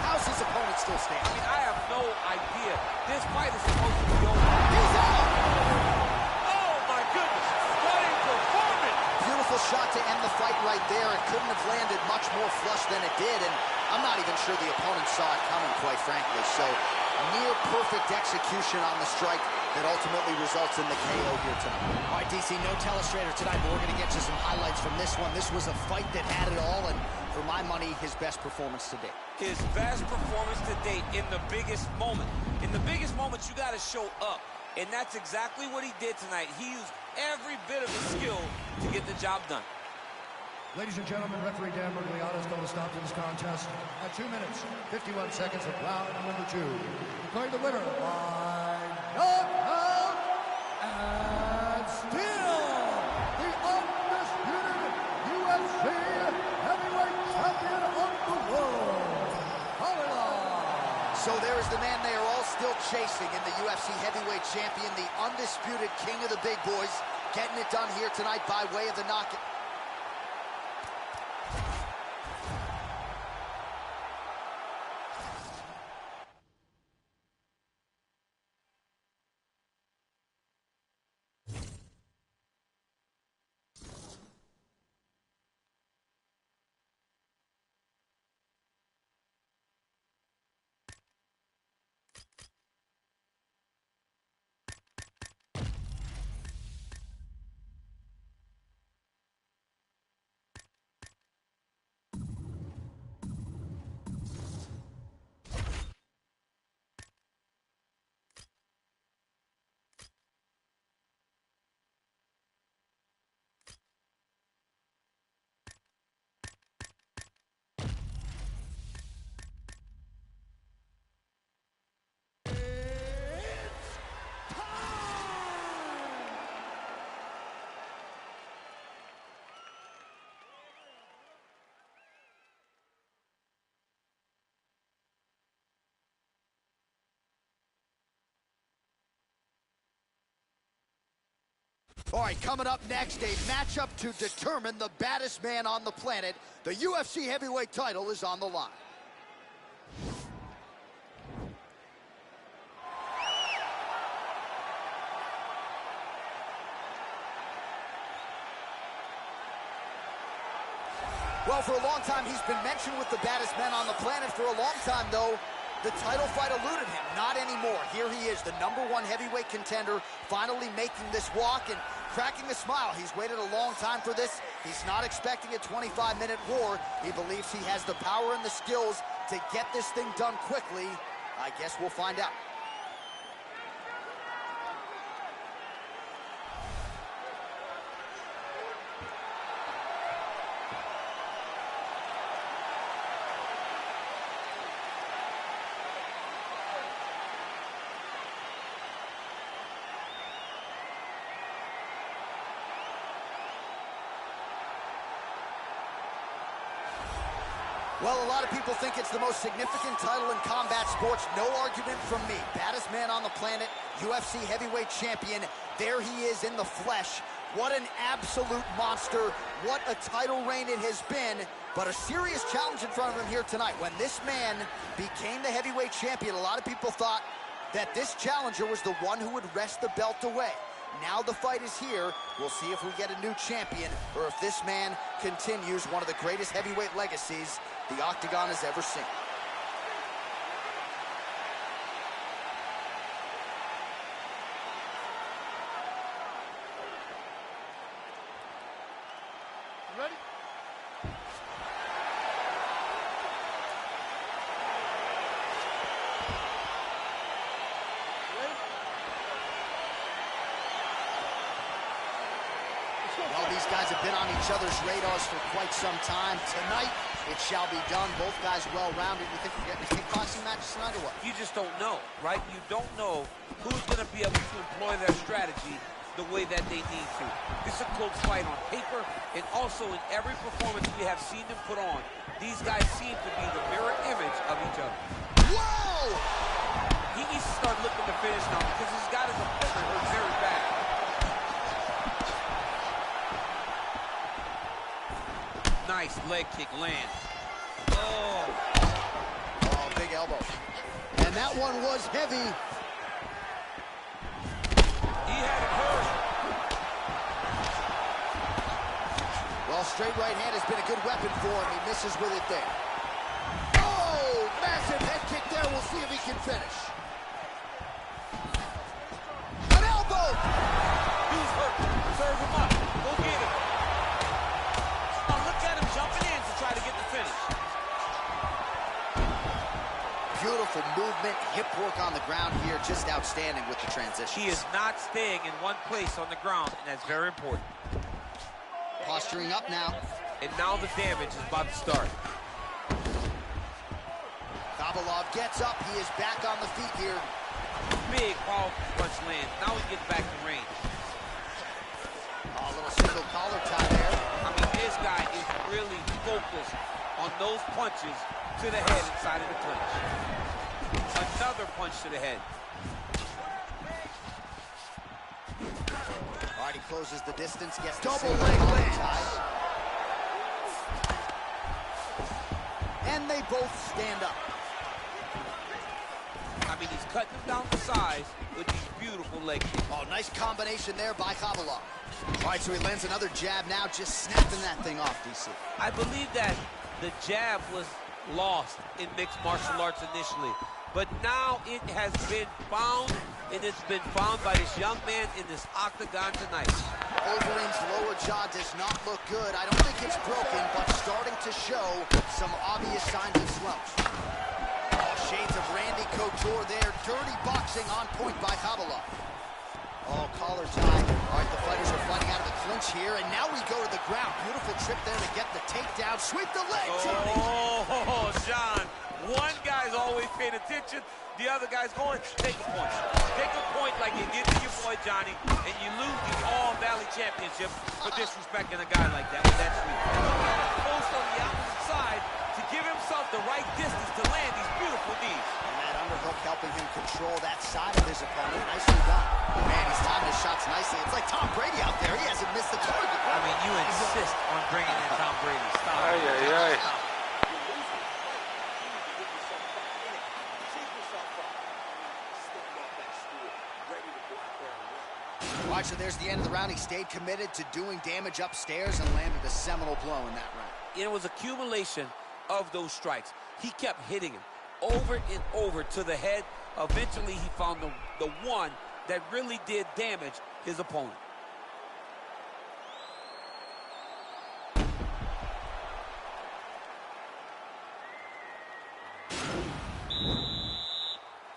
How's his opponent still standing? I mean, I have no idea. This fight is supposed to be over. He's out! Oh, my goodness. What a performance! Beautiful shot to end the fight right there. It couldn't have landed much more flush than it did, and I'm not even sure the opponent saw it coming, quite frankly. So, near perfect execution on the strike that ultimately results in the KO here tonight. All right, DC, no telestrator tonight, but we're going to get you some highlights from this one. This was a fight that had it all, and for my money, his best performance to date. His best performance to date in the biggest moment. In the biggest moments, you got to show up, and that's exactly what he did tonight. He used every bit of his skill to get the job done. Ladies and gentlemen, referee Dan Mergliata has called a stop to this contest at 2 minutes, 51 seconds of round number 2. Declaring the winner by knockout and still the undisputed UFC heavyweight champion of the world, Kabilov. So there is the man they are all still chasing in the UFC heavyweight champion, the undisputed king of the big boys, getting it done here tonight by way of the knockout. All right, coming up next, a matchup to determine the baddest man on the planet. The UFC heavyweight title is on the line. Well, for a long time, he's been mentioned with the baddest men on the planet. For a long time, though, the title fight eluded him. Not anymore. Here he is, the #1 heavyweight contender, finally making this walk and cracking a smile. He's waited a long time for this. He's not expecting a 25-minute war. He believes he has the power and the skills to get this thing done quickly. I guess we'll find out. Well, a lot of people think it's the most significant title in combat sports. No argument from me. Baddest man on the planet, UFC heavyweight champion. There he is in the flesh. What an absolute monster. What a title reign it has been. But a serious challenge in front of him here tonight. When this man became the heavyweight champion, a lot of people thought that this challenger was the one who would wrest the belt away. Now the fight is here. We'll see if we get a new champion or if this man continues one of the greatest heavyweight legacies the Octagon has ever seen. Ready? Well, these guys have been on each other's radars for quite some time. Tonight, it shall be done. Both guys well-rounded. You think we're getting a kickboxing match tonight or what? You just don't know, right? You don't know who's going to be able to employ their strategy the way that they need to. This is a close fight on paper, and also in every performance we have seen them put on, these guys seem to be the mirror image of each other. Whoa! He needs to start looking to finish now because he's got his opponent hurt very bad. Nice leg kick lands. Oh, big elbow. And that one was heavy. He had it hurt. Well, straight right hand has been a good weapon for him. He misses with it there. Oh, massive head kick there. We'll see if he can finish. An elbow! He's hurt. Serve him up. Go get him. Now look at him jumping in to try to get the finish. Beautiful movement, hip work on the ground here, just outstanding with the transition. He is not staying in one place on the ground, and that's very important. Posturing up now. And now the damage is about to start. Kabalov gets up. He is back on the feet here. Big powerful punch lands. Now he gets back to range. Oh, a little single collar tie there. I mean, this guy is really focused on those punches to the head inside of the clinch. Another punch to the head. All right, he closes the distance, gets the Double single leg collar lands. tie. And they both stand up. I mean, he's cutting them down to size with these beautiful leg kicks. Oh, nice combination there by Kabalov. All right, so he lands another jab now, just snapping that thing off, DC. I believe that the jab was lost in mixed martial arts initially, but now it has been found, and it's been found by this young man in this octagon tonight. Overeem's lower jaw does not look good. I don't think it's broken, but starting to show some obvious signs of slumps. Oh, shades of Randy Couture there. Dirty boxing on point by Kabalov. Oh, collar tie. All right, the fighters are fighting out of the clinch here, and now we go to the ground. Beautiful trip there to get the takedown. Sweep the leg, Johnny. Oh, John. One guy's always paying attention. The other guy's going, take a point. Take a point like you did to your boy, Johnny, and you lose these all-valley championship for disrespecting a guy like that with that sweep. Post on the opposite side to give himself the right distance to land these beautiful knees. And that underhook helping him control that side of his opponent. Nicely done. Man, he's timing his shots nicely. It's like Tom Brady out there. He hasn't missed the target. I mean, you insist on bringing in Tom Brady. Stop. Ay, ay, ay. All right, so there's the end of the round. He stayed committed to doing damage upstairs and landed a seminal blow in that round. It was accumulation of those strikes. He kept hitting him over and over to the head. Eventually, he found the one that really did damage his opponent.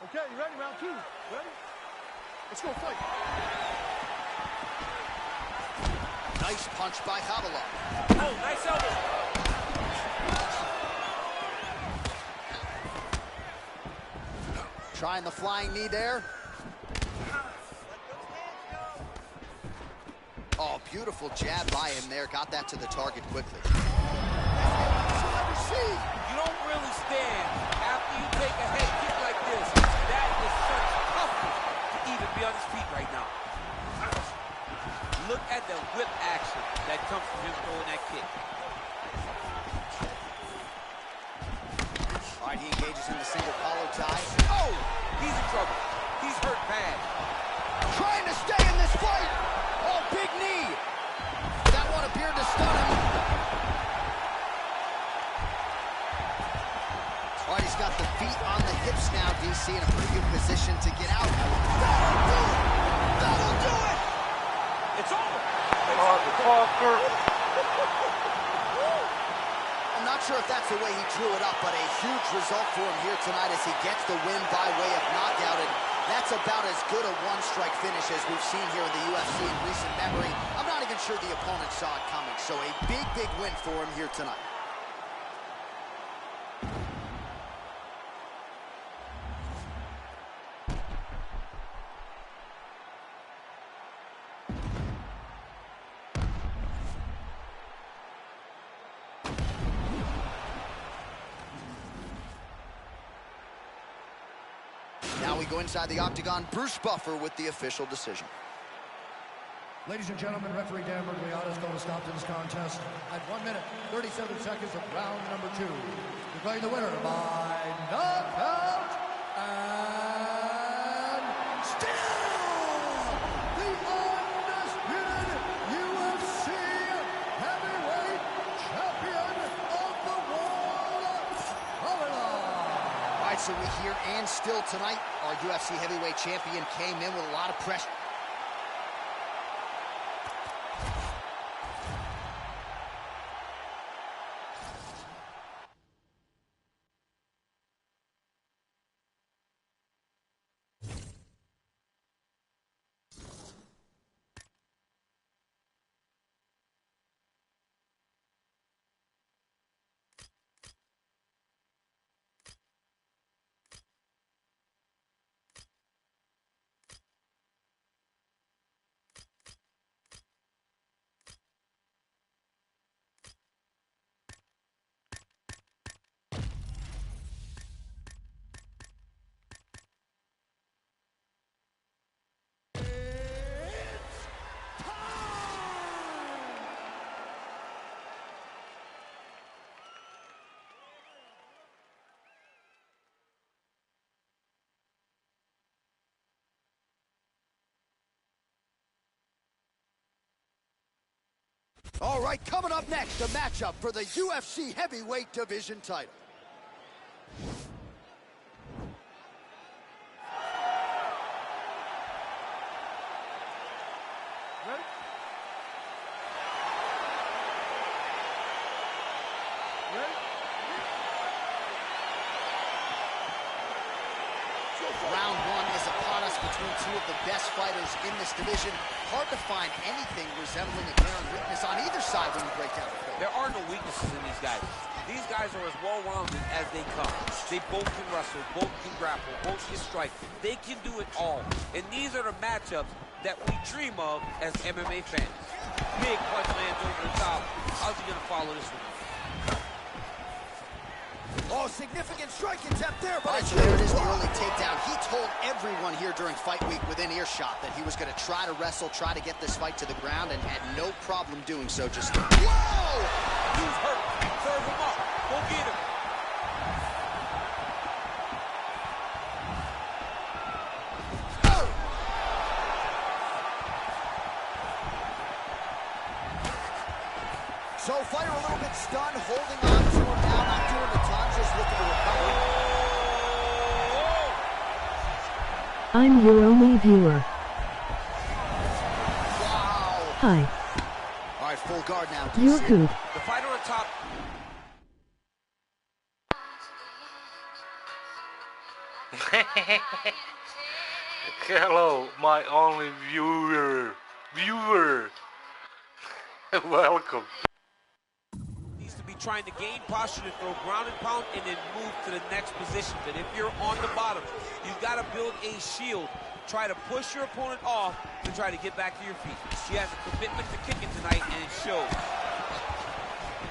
Okay, you ready? Round 2. Ready? Let's go fight. Nice punch by Khabilov. Oh, nice elbow. Trying the flying knee there. Oh, beautiful jab by him there. Got that to the target quickly. You don't really stand after you take a head kick like this. That is such toughness to even be on his feet right now. Look at the whip action that comes from him throwing that kick. All right, he engages in the single collar tie. Oh, he's in trouble. He's hurt bad. Trying to stay in this fight. Oh, big knee. That one appeared to stun him. All right, he's got the feet on the hips now, DC, in a pretty good position to get out. That'll do it. That'll do it. It's over. Motherfucker. I'm not sure if that's the way he drew it up, but a huge result for him here tonight as he gets the win by way of knockout. And that's about as good a one-strike finish as we've seen here in the UFC in recent memory. I'm not even sure the opponent saw it coming. So a big, big win for him here tonight. Now we go inside the octagon. Bruce Buffer with the official decision. Ladies and gentlemen, referee Dan Mergliata has called a stop to this contest at 1 minute, 37 seconds of round number 2. Declaring the winner by knockout and still the undisputed UFC heavyweight champion of the world, Khabilov. All right, so we hear and still tonight, our UFC heavyweight champion came in with a lot of pressure. All right, coming up next, the matchup for the UFC heavyweight division title. Ready? Ready? Round 1 is upon us between two of the best fighters in this division. Hard to find anything resembling a glaring weakness on either side when you break down the field. There are no weaknesses in these guys. These guys are as well-rounded as they come. They both can wrestle, both can grapple, both can strike. They can do it all. And these are the matchups that we dream of as MMA fans. Big punch lands over the top. How's he going to follow this one? Oh, significant strike attempt there, but there it is, the early takedown. He told everyone here during fight week within earshot that he was going to try to wrestle, try to get this fight to the ground, and had no problem doing so. Just whoa! He's hurt. Serve him up. Go get him. Oh! So fighter a little bit stunned, holding on to him now, not doing a ton, just looking to recover. I'm your only viewer. Wow. Hi. All right, full guard now. You're good. The fighter on top. Hello, my only viewer. Welcome. Needs to be trying to gain posture to throw ground and pound and then move to the next position. But if you're on the bottom, you've got to build a shield. Try to push your opponent off to try to get back to your feet. He has a commitment to kicking tonight, and it shows.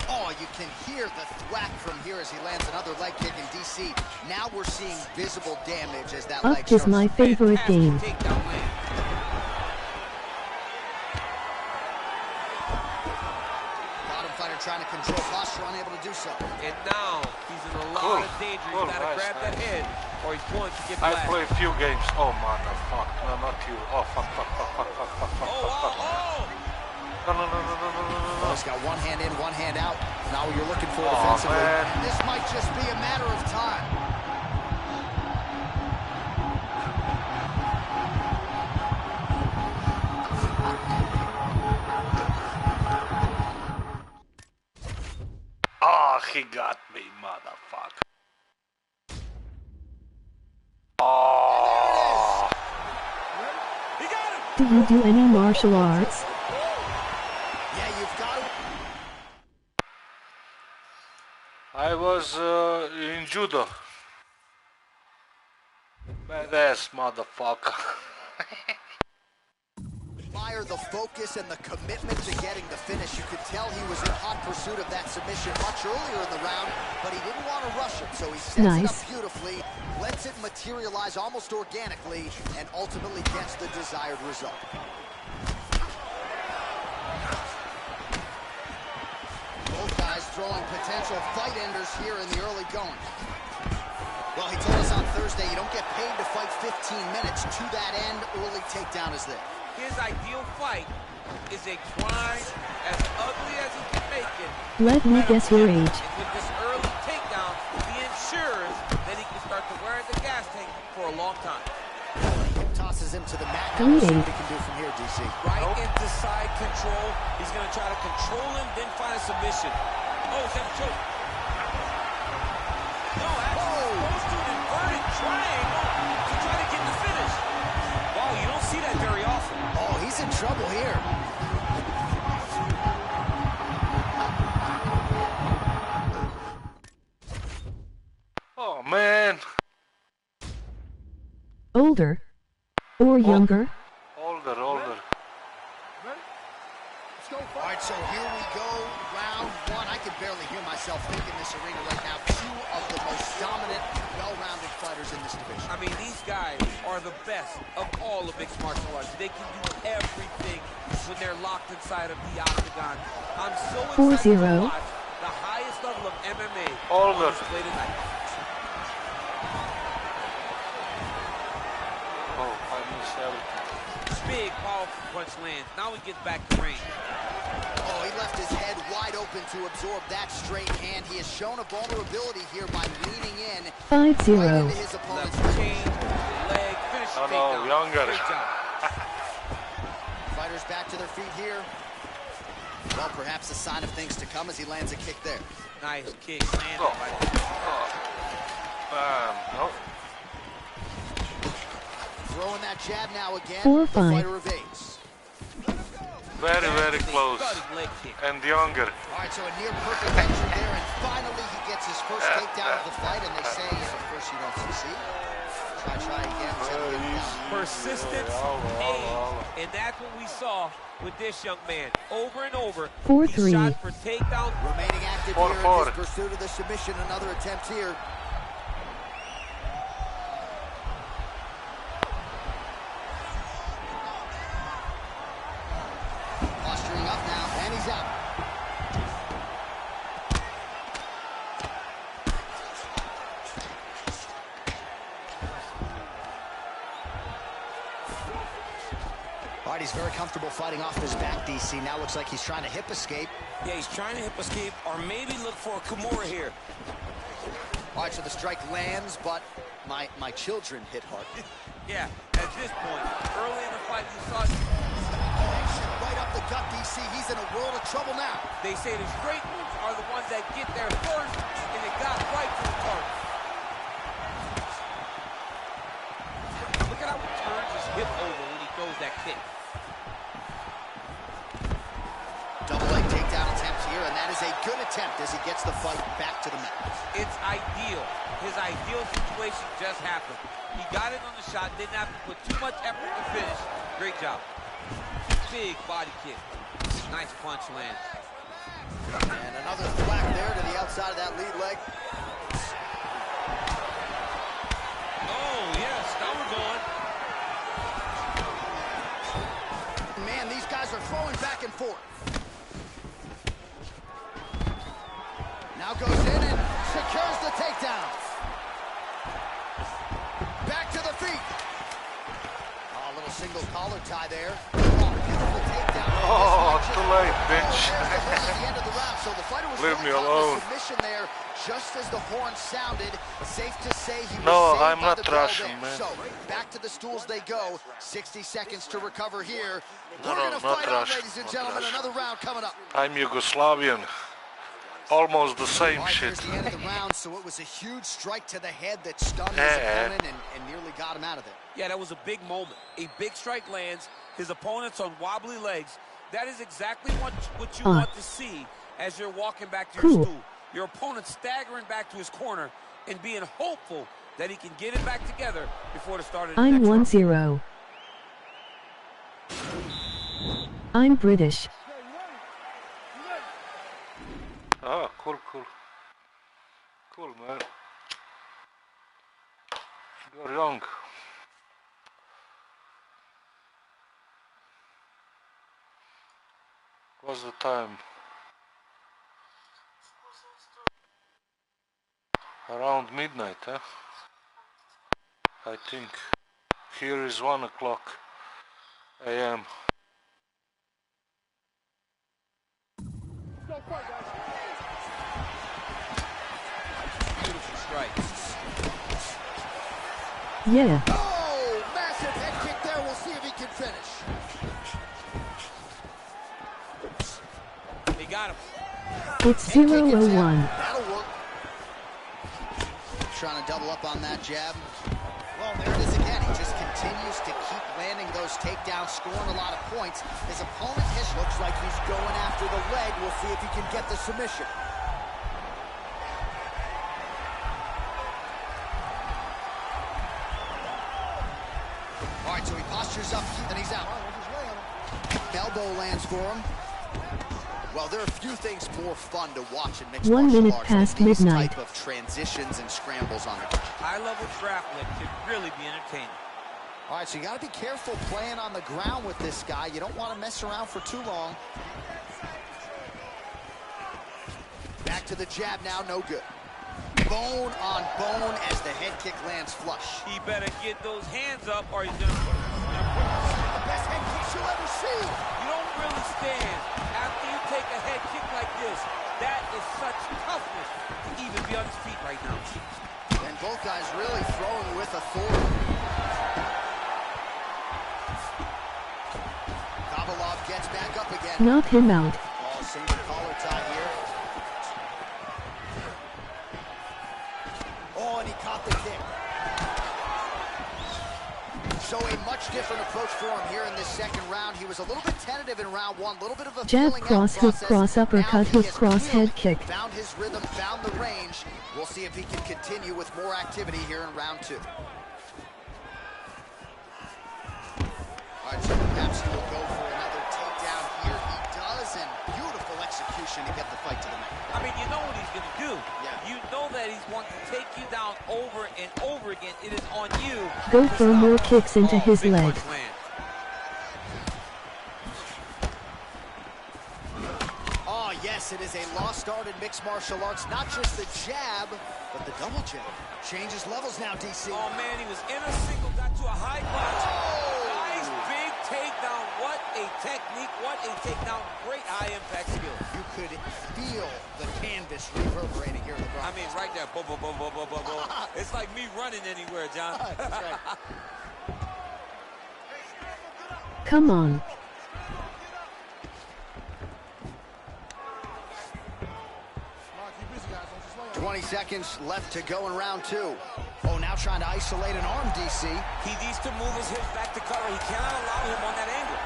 Oh, you can hear the thwack from here as he lands another leg kick in DC. Now we're seeing visible damage as that leg Up is shows. my favorite game. Takedown land. Bottom fighter trying to control posture, unable to do so. And now he's in a lot of danger. He's got to grab that head, or he's going to get I blasted. played few games. Oh motherfuck. No, not you. Oh fuck. No. Oh, he's got one hand in, one hand out. Now you're looking for Oh, defensively. man. And this might just be a matter of time. Oh, he got me, motherfucker. Oh. He got him! Do you do any martial arts? Yeah, you've got to. I was in judo. Badass motherfucker. Admire the focus and the commitment to getting the finish. You could tell he was in hot pursuit of that submission much earlier in the round, but he didn't want to rush it, so he sets it up beautifully, lets it materialize almost organically, and ultimately gets the desired result. Both guys throwing potential fight enders here in the early going. Well, he told us on Thursday you don't get paid to fight 15 minutes. To that end, early takedown is there. His ideal fight is a grind as ugly as he can make it. Let me guess your age. And with this early takedown, he ensures that he can start to wear the gas tank for a long time. Hip tosses him to the mat. Now we'll see what he can do from here, DC. Right into side control. He's going to try to control him, then find a submission. Oh, he's got a choke. No, actually goes to an inverted triangle to try to get the finish. Wow, you don't see that very often. Oh, he's in trouble here. Oh man. Older? Or younger? Older. All right, so here we go, round one. I can barely hear myself think in this arena right now. Two of the most dominant, well-rounded fighters in this division. I mean, these guys are the best of all of mixed martial arts. They can do everything when they're locked inside of the octagon. I'm so excited to watch the highest level of MMA on display tonight. Oh, I missed everything. Big, powerful punch lands. Now he gets back to range. Oh, he left his head wide open to absorb that straight hand. He has shown a vulnerability here by leaning in. 5-0. Right into his opponent's chain, leg, finish the takedown. Younger. Great job. Fighters back to their feet here. Well, perhaps a sign of things to come as he lands a kick there. Nice kick, landed by No. Throwing that jab now again. 4-5. The fighter evades. Very, very close. Leg kick. And younger. All right, so a near perfect entry there, and finally he gets his first takedown of the fight, and they say, of course, you don't succeed. Try again. Persistence pays, and that's what we saw with this young man. Over and over, 4-3. he shot for takedown. Remaining active here in his pursuit of the submission. Another attempt here. Posturing up now, and he's out. All right, he's very comfortable fighting off his back, DC. Now looks like he's trying to hip escape. Yeah, he's trying to hip escape or maybe look for a Kimura here. All right, so the strike lands, but my children hit hard. Yeah, at this point, early in the fight, you saw right up the gut, DC. He's in a world of trouble now. they say the straight moves are the ones that get there first, and it got right to the target. Look at how he turns his hip over when he throws that kick. Double leg takedown attempt here, and that is a good attempt as he gets the fight back to the mat. It's ideal. His ideal situation just happened. He got it on the shot, didn't have to put too much effort to finish. Great job. Big body kick. Nice punch lands. And another thwack there to the outside of that lead leg. Oh, yes, now we're going. Man, these guys are throwing back and forth. Now goes in and secures the takedown. Back to the feet. Oh, a little single collar tie there. Beautiful takedown. Oh, too late, bitch. At the end of the round, so the fighter was Leave me really caught in alone. the submission there, just as the horn sounded. Safe to say he was No, saved I'm by not the bell Russian, there. man. So back to the stools they go. 60 seconds to recover here. No, We're no, gonna not fight on, Russian, ladies and not gentlemen. Russian. Another round coming up. I'm Yugoslavian. Almost the same All right, shit. here's the end of the round, so it was a huge strike to the head that stunned his opponent and nearly got him out of there. Yeah, that was a big moment. A big strike lands. His opponent's on wobbly legs. That is exactly what you want to see as you're walking back to your stool. Your opponent staggering back to his corner and being hopeful that he can get it back together before the start of the I'm next round. 1-0. I'm British. Ah, cool. Cool, man. You're young. What's the time? Around midnight, huh? I think. Here is 1 o'clock a.m. Beautiful strike. Yeah. Oh, massive head kick there. We'll see if he can finish. He got him. It's 0-1. That'll work. Trying to double up on that jab. Well, there it is again. He just continues to keep landing those takedowns, scoring a lot of points. His opponent looks like he's going after the leg. We'll see if he can get the submission. All right, so he postures up, and he's out. Elbow lands for him. Well, there are a few things more fun to watch in mixed 1 martial minute arts past than these midnight. type of transitions and scrambles on the ground. High-level grappling can really be entertaining. All right, so you got to be careful playing on the ground with this guy. You don't want to mess around for too long. Back to the jab now, no good. Bone on bone as the head kick lands flush. He better get those hands up or he's gonna put The best head kick you'll ever see. You don't really stand after you take a head kick like this. That is such toughness to even be on his feet right now. And both guys really throwing with authority. Kovalov gets back up again. Knock him out. Oh, single collar tie here. Oh, and he caught the kick. So a much different approach for him here in this second round. He was a little bit tentative in round one, a little bit of a Jab, cross, hook, cross, uppercut, hook, cross, head kick. Found his rhythm, found the range. We'll see if he can continue with more activity here in round two. All right, so perhaps he will go for another takedown here. He does, and beautiful execution to get the fight to the mat. I mean, you know what he's going to do. Yeah. You know that he's going to take you down over and over again. It is on you. Go for more kicks into his big leg. punch land. Oh, yes, it is a lost art in mixed martial arts. Not just the jab, but the double jab. Changes levels now, DC. Oh, man, he was in a single, got to a high punch. Nice big takedown. What a technique. What a takedown. Great high-impact skill. You could feel the canvas reverberating here in the ground. I mean, right there. Boom, boom, boom, boom, boom, boom, boom. It's like me running anywhere, John. That's right. Come on. 20 seconds left to go in round two. Oh, now trying to isolate an arm, DC. He needs to move his hips back to cover. He cannot allow him on that angle.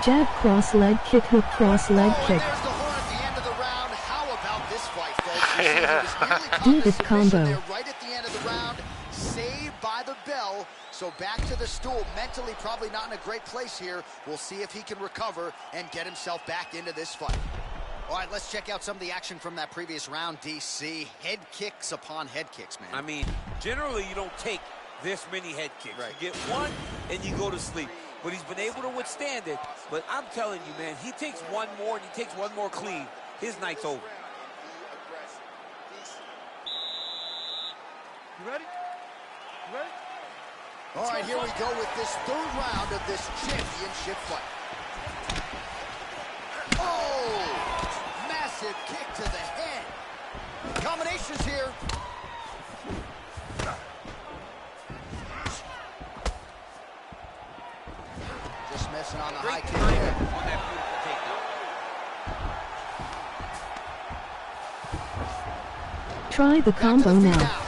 Jab, cross, leg kick, hook, cross, leg kick. There's the horn at the end of the round. How about this fight, folks? You see, Yeah. he was nearly Do this caught in a submission combo. there right at the end of the round. Saved by the bell. So back to the stool. Mentally probably not in a great place here. We'll see if he can recover and get himself back into this fight. All right, let's check out some of the action from that previous round, DC. Head kicks upon head kicks, man. I mean, generally you don't take this many head kicks. Right. You get one and you go to sleep. But he's been able to withstand it. But I'm telling you, man, he takes one more and he takes one more clean. His night's over. You ready? You ready? All right, here we go with this third round of this championship fight. Oh! Massive kick to the head. Combinations here. Just missing on the high Great kick timing there. on that beautiful takedown. Try the Back to combo the feet now.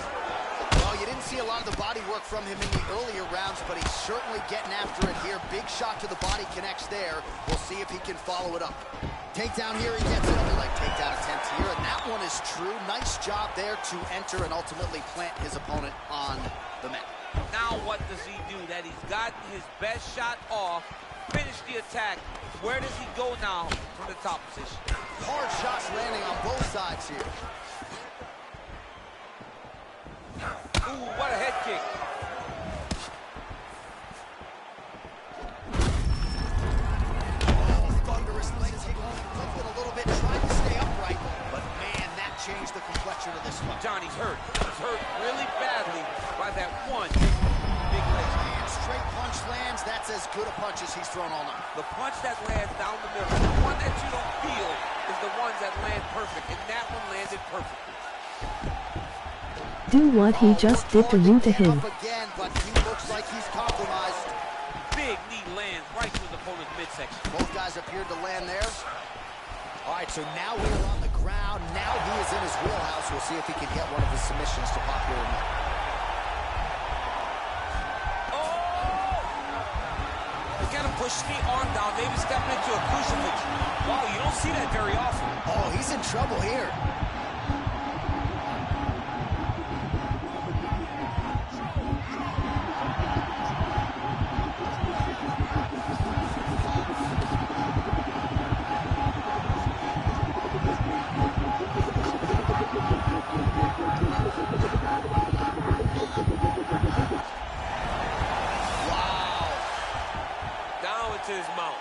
Well, you didn't see a lot of the body work from him in the earlier rounds, but he's certainly getting after it here. Big shot to the body connects there. We'll see if he can follow it up. Takedown here, he gets it. Like takedown attempt here, and that one is true. Nice job there to enter and ultimately plant his opponent on the mat. Now what does he do? That he's gotten his best shot off, finished the attack. Where does he go now from the top position? Hard shots landing on both sides here. Ooh, what a head kick. Thunderous leg kick, flipped it a little bit, tried to stay upright, but man, that changed the complexion of this fight. Johnny's hurt. He's hurt really badly by that one big leg. And straight punch lands, that's as good a punch as he's thrown all night. The punch that lands down the middle, the one that you don't feel, is the ones that land perfect, and that one landed perfectly. Do what he just did to root to him. Up again, but he looks like he's compromised. Big knee lands right to his opponent's midsection. Both guys appeared to land there. All right, so now we're on the ground. Now he is in his wheelhouse. We'll see if he can get one of his submissions to pop here or not. You gotta push the arm down, maybe stepping into a crucifix. Wow, you don't see that very often. Oh, he's in trouble here. His mouth.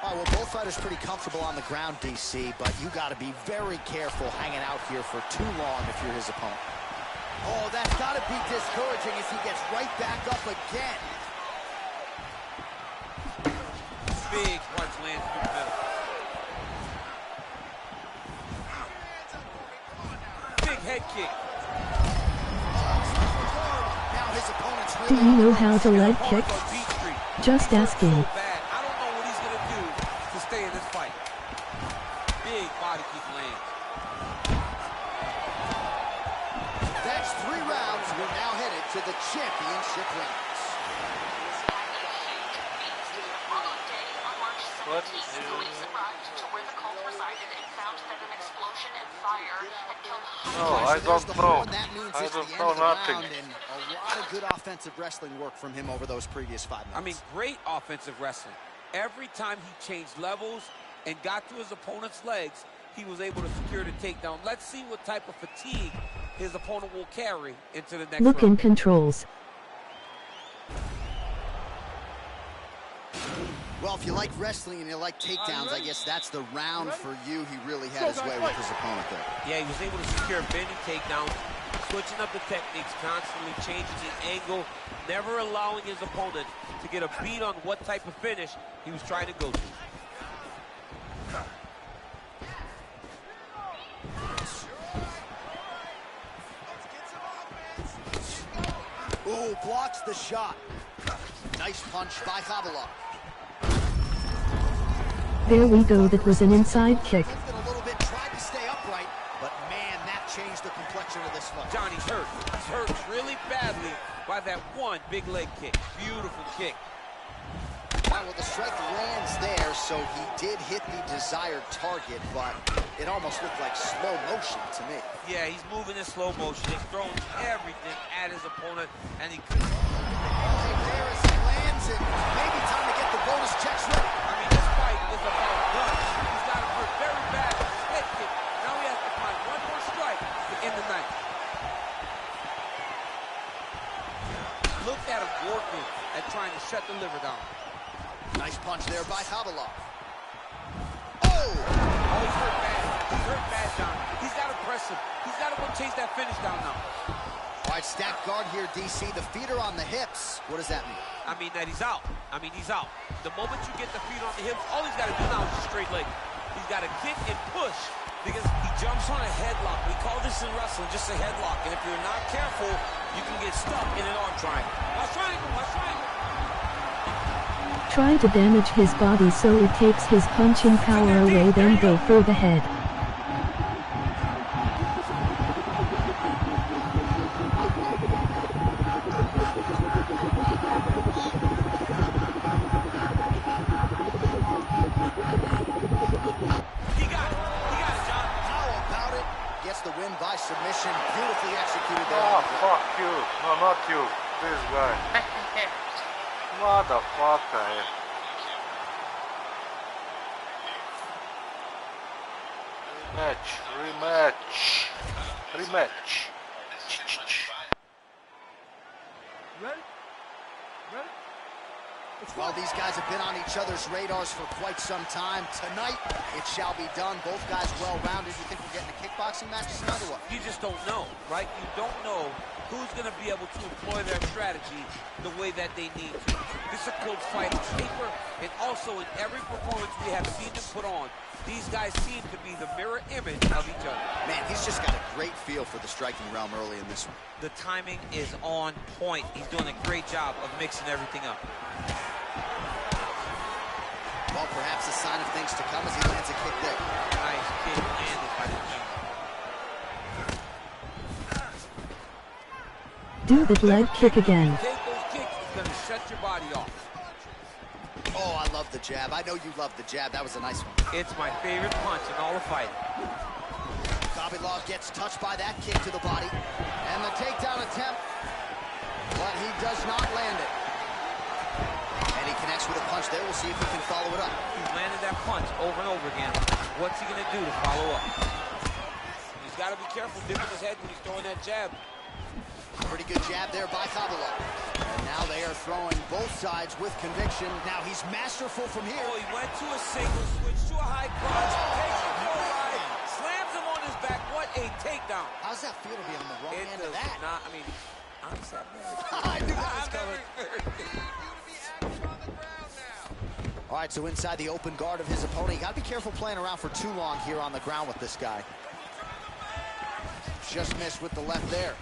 All right, well, both fighters pretty comfortable on the ground, DC, but you got to be very careful hanging out here for too long if you're his opponent. Oh, that's got to be discouraging as he gets right back up again. Big punch lands through the middle. Big head kick. Do you know how to leg kick? Just asking. So bad. I don't know what he's going to do to stay in this fight. Big body kick lands. That's 3 What? Police arrived to where the cult resided and found that an explosion and fire had killed No, hundreds. I don't know. That means I it's the don't end know of the nothing. round, and a lot of good offensive wrestling work from him over those previous 5 minutes. I mean, great offensive wrestling. Every time he changed levels and got to his opponent's legs, he was able to secure the takedown. Let's see what type of fatigue his opponent will carry into the next Look round. in controls. Well, if you like wrestling and you like takedowns, I guess that's the round for you. He really had his way with his opponent there. Yeah, he was able to secure many takedowns, switching up the techniques, constantly changing the angle, never allowing his opponent to get a beat on what type of finish he was trying to go to. Ooh, blocks the shot. Nice punch by Khabilov. There we go, that was an inside kick. Lifted a little bit, tried to stay upright, but man, that changed the complexion of this fight. Johnny's hurt. He's hurt really badly by that one big leg kick. Beautiful kick. Well, the strike lands there, so he did hit the desired target, but it almost looked like slow motion to me. Yeah, he's moving in slow motion. He's throwing everything at his opponent, and he couldn't. There as he lands it. Maybe time to get the bonus checks ready. I mean, this fight is about guts. He's got him hurt very bad with his head kick. Now he has to find one more strike to end the night. Look at him working at trying to shut the liver down. Nice punch there by Khabilov. Oh! Oh, he's hurt bad. He's hurt bad, John. He's got to press him. He's got to go chase that finish down now. All right, stacked guard here, DC. The feet are on the hips. What does that mean? I mean that he's out. He's out. The moment you get the feet on the hips, all he's got to do now is just straight leg. He's got to kick and push because he jumps on a headlock. We call this in wrestling just a headlock. And if you're not careful, you can get stuck in an arm triangle. Watch triangle, watch triangle. Try to damage his body so it takes his punching power away, then go for the head. He got it, John. How about it? Gets the win by submission. Beautifully executed there. Oh, fuck you. No, not you. This guy. Motherfucker. Rematch. Ready? Well, these guys have been on each other's radars for quite some time. Tonight, it shall be done. Both guys well-rounded. You think we're getting a kickboxing match tonight or what? You just don't know, right? You don't know who's going to be able to employ their strategy the way that they need to. This is a close fight on paper, and also in every performance we have seen them put on, these guys seem to be the mirror image of each other. Man, he's just got a great feel for the striking realm early in this one. The timing is on point. He's doing a great job of mixing everything up. Well, perhaps a sign of things to come as he lands a kick there. Nice kick landed by the gentleman. Do the leg kick again. Take those kicks, it's going to shut your body off. Oh, I love the jab. I know you love the jab. That was a nice one. It's my favorite punch in all the fighting. Khabilov gets touched by that kick to the body. And the takedown attempt, but he does not land it. And he connects with a punch there. We'll see if he can follow it up. He's landed that punch over and over again. What's he going to do to follow up? He's got to be careful dipping his head when he's throwing that jab. Pretty good jab there by Khabilov. And now they are throwing both sides with conviction. Now he's masterful from here. Oh, he went to a single, switched to a high crotch, takes him for a ride, slams him on his back. What a takedown. How's that feel to be on the wrong end of does that? not, I mean, honestly, I knew that was coming. All right, so inside the open guard of his opponent. You got to be careful playing around for too long here on the ground with this guy. Just missed with the left there.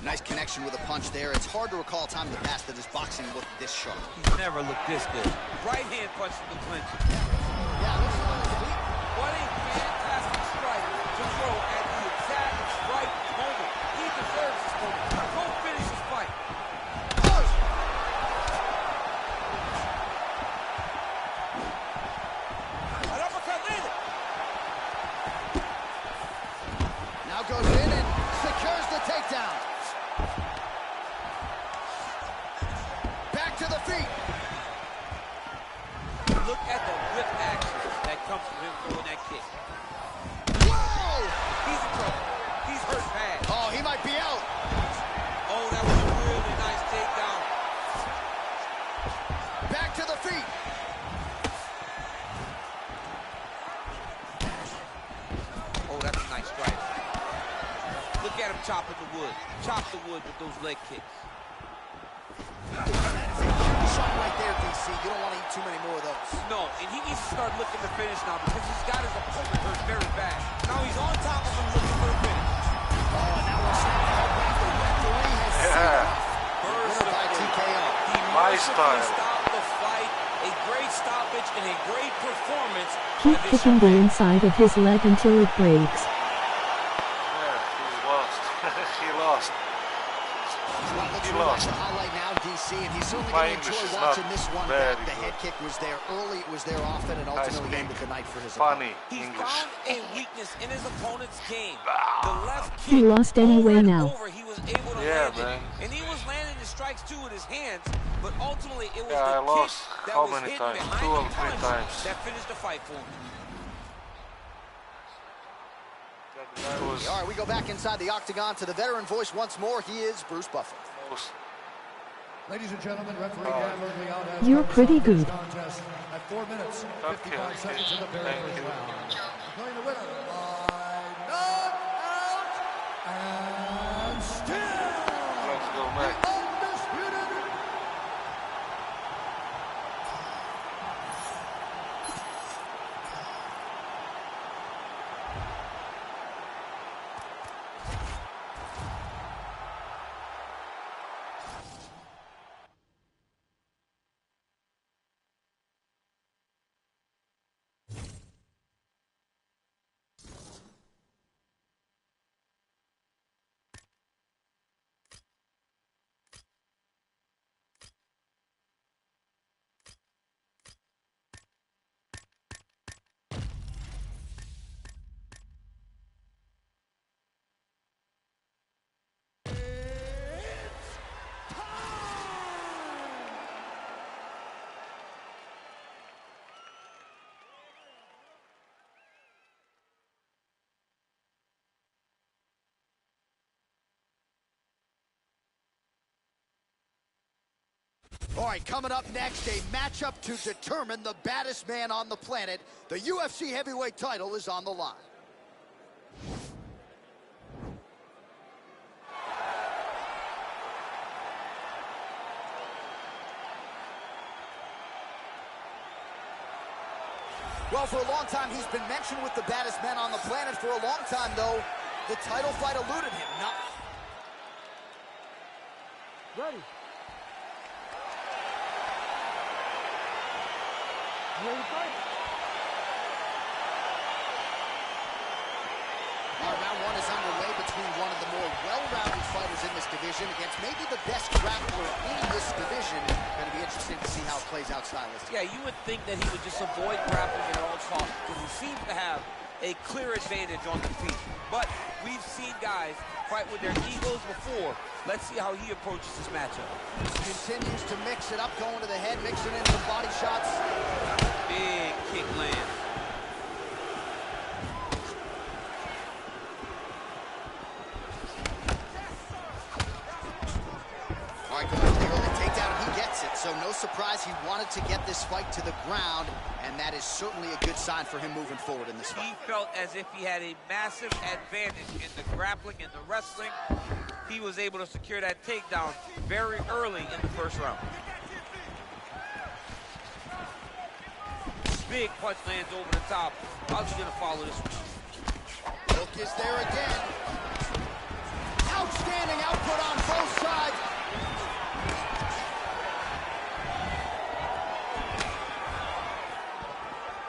Nice connection with a punch there. It's hard to recall a time in the past that his boxing looked this sharp. He's never looked this good. Right hand punch in the clinch. Yeah, looks on his feet. What a fantastic strike to throw at the exact right moment. He deserves this moment. Go finish his fight. Oh! chopping the wood. Chop the wood with those leg kicks. Shot right there, DC. You don't want to eat too many more of those. No, and he needs to start looking to finish now because he's got his opponent hurt very bad. Now he's on top of him looking for the finish. Oh, and now we're snapping out back. The referee has Burst by TKO. He mercifully stopped the fight. A great stoppage and a great performance. Keep kicking the inside of his leg until it breaks. Yeah, he's lost. He lost. Well, let's watch the highlight now, DC, and he's certainly going to enjoy watching this one back. The head kick was there early, it was there often, and ultimately ended the night for his opponent. He found a weakness in his opponent's game. The left kick. He lost anyway now. He was able to land it, and he was landing the strikes too with his hands, but ultimately it was the kick that was hit behind the punch that finished the fight for him. All right, we go back inside the octagon to the veteran voice once more. He is Bruce Buffer. Ladies and gentlemen, referee Dan Murgliata has You're pretty good. contest at 4 minutes, 55 seconds in the very first round. Declaring the winner by knockout and still Let's go, man. undisputed. All right, coming up next, a matchup to determine the baddest man on the planet. The UFC heavyweight title is on the line. Well, for a long time, he's been mentioned with the baddest men on the planet. For a long time, though, the title fight eluded him. Not Ready. Ready to fight? Round one is underway between one of the more well-rounded fighters in this division against maybe the best grappler in this division. Going to be interesting to see how it plays out stylistically. Yeah, you would think that he would just avoid grappling at all costs because he seems to have a clear advantage on the feet. But we've seen guys fight with their egos before. Let's see how he approaches this matchup. Continues to mix it up, going to the head, mixing in some body shots. Big kick land. All right, going to the early takedown, and he gets it. So no surprise he wanted to get this fight to the ground, and that is certainly a good sign for him moving forward in this fight. He felt as if he had a massive advantage in the grappling and the wrestling. He was able to secure that takedown very early in the first round. Big punch lands over the top. How's he gonna follow this one? Hook is there again. Outstanding output on both sides.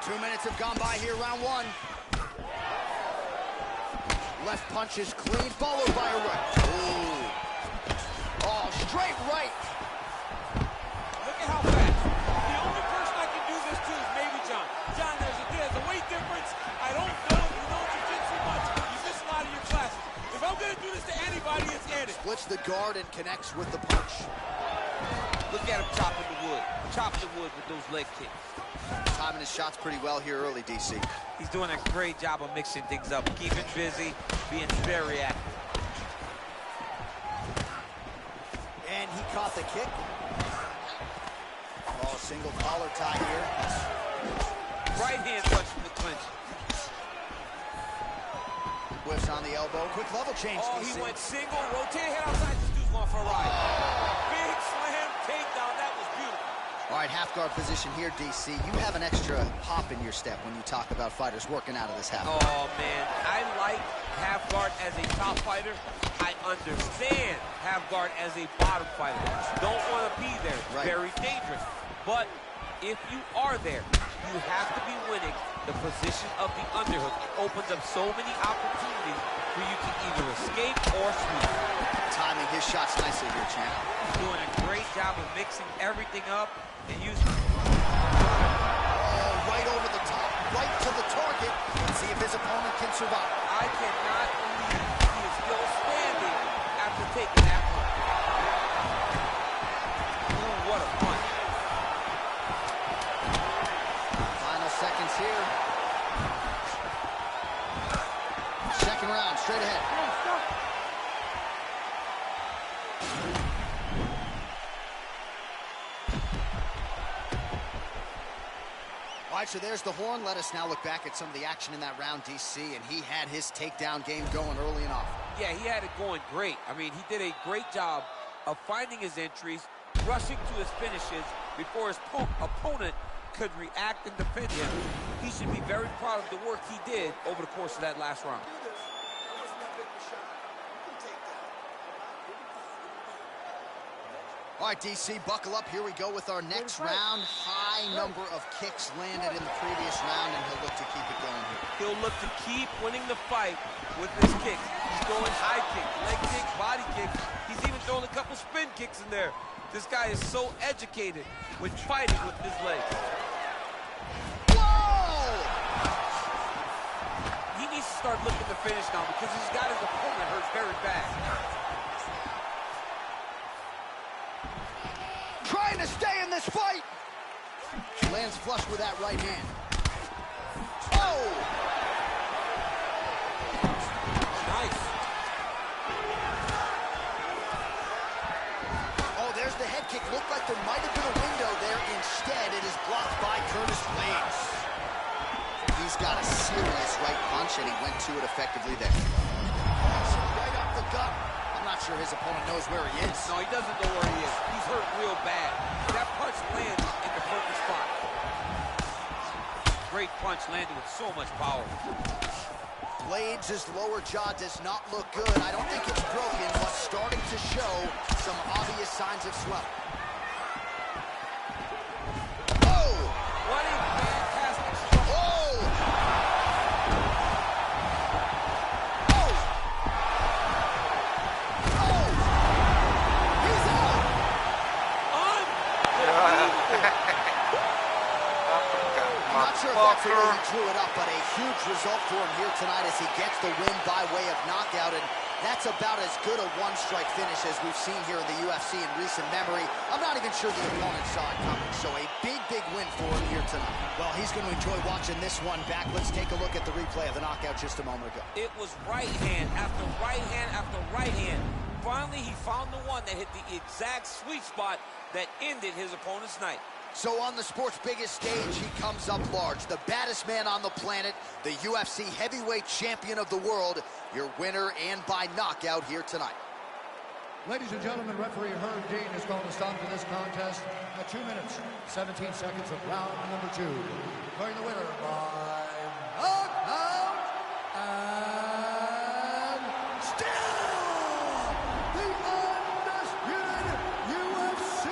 Two minutes have gone by here, round one. Left punch is clean, followed by a right. Ooh. Oh, straight right. Look at how fast. The only person I can do this to is maybe John. John, there's a weight difference. I don't know if you know jiu-jitsu much. You miss a lot of your classes. If I'm going to do this to anybody, it's Eddie. Splits the guard and connects with the punch. Look at him chopping the wood. Chop the wood with those leg kicks. Timing his shots pretty well here early, DC. He's doing a great job of mixing things up, keeping busy, being very active. And he caught the kick. Oh, single collar tie here. Right hand touch from the clinch. whiffs on the elbow. Quick level change, Oh, DC. he went single, rotate head outside. This dude's going for a ride. Big slam takedown. That was beautiful. All right, half guard position here, DC. You have an extra hop in your step when you talk about fighters working out of this half guard. Oh, man. I like half guard as a top fighter. I understand half guard as a bottom fighter. Don't want to be there. It's very dangerous. But if you are there, you have to be winning the position of the underhook. It opens up so many opportunities for you to either escape or sweep. Timing his shots nicely here, champ. He's doing a great job of mixing everything up and using... Oh, right over the top, right to the target. Let's see if his opponent can survive. I cannot believe he is still standing after taking that punch. Ooh, what a punch. Final seconds here. Second round, straight ahead. All right, so there's the horn. Let us now look back at some of the action in that round, DC, and he had his takedown game going early and often. Yeah, he had it going great. I mean, he did a great job of finding his entries, rushing to his finishes before his opponent could react and defend him. He should be very proud of the work he did over the course of that last round. All right, DC, buckle up. Here we go with our next round. High number of kicks landed in the previous round, and he'll look to keep it going here. He'll look to keep winning the fight with his kicks. He's throwing high kicks, leg kicks, body kicks. He's even throwing a couple spin kicks in there. This guy is so educated with fighting with his legs. Whoa! He needs to start looking to finish now because he's got his opponent hurt very bad. Trying to stay in this fight. Lands flush with that right hand. Oh! Nice. Oh, there's the head kick. Looked like there might have been a window there. Instead, it is blocked by Curtis Blades. He's got a serious right punch, and he went to it effectively there. Right up the gut. I'm not sure his opponent knows where he is. No, he doesn't know where he is. He's hurt real bad. That punch landed in the perfect spot. Great punch landed with so much power. Blades' lower jaw does not look good. I don't think it's broken, but starting to show some obvious signs of swelling. Oh! What a fantastic strike. Oh! Oh! Oh! He's out! I'm not sure if that's the way he drew it up, but a huge result for him here tonight as he gets the win by way of knockout, and that's about as good a one-strike finish as we've seen here in the UFC in recent memory. I'm not even sure the opponent saw it coming, so a big, big win for him here tonight. Well, he's going to enjoy watching this one back. Let's take a look at the replay of the knockout just a moment ago. It was right hand after right hand after right hand. Finally, he found the one that hit the exact sweet spot that ended his opponent's night. So on the sport's biggest stage, he comes up large. The baddest man on the planet, the UFC heavyweight champion of the world, your winner and by knockout here tonight. Ladies and gentlemen, referee Herb Dean has called a stop to this contest at 2 minutes, 17 seconds of round number 2. Declaring the winner by knockout and still the undisputed UFC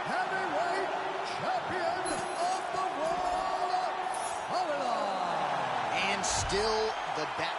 heavyweight champion of the world, And still the back.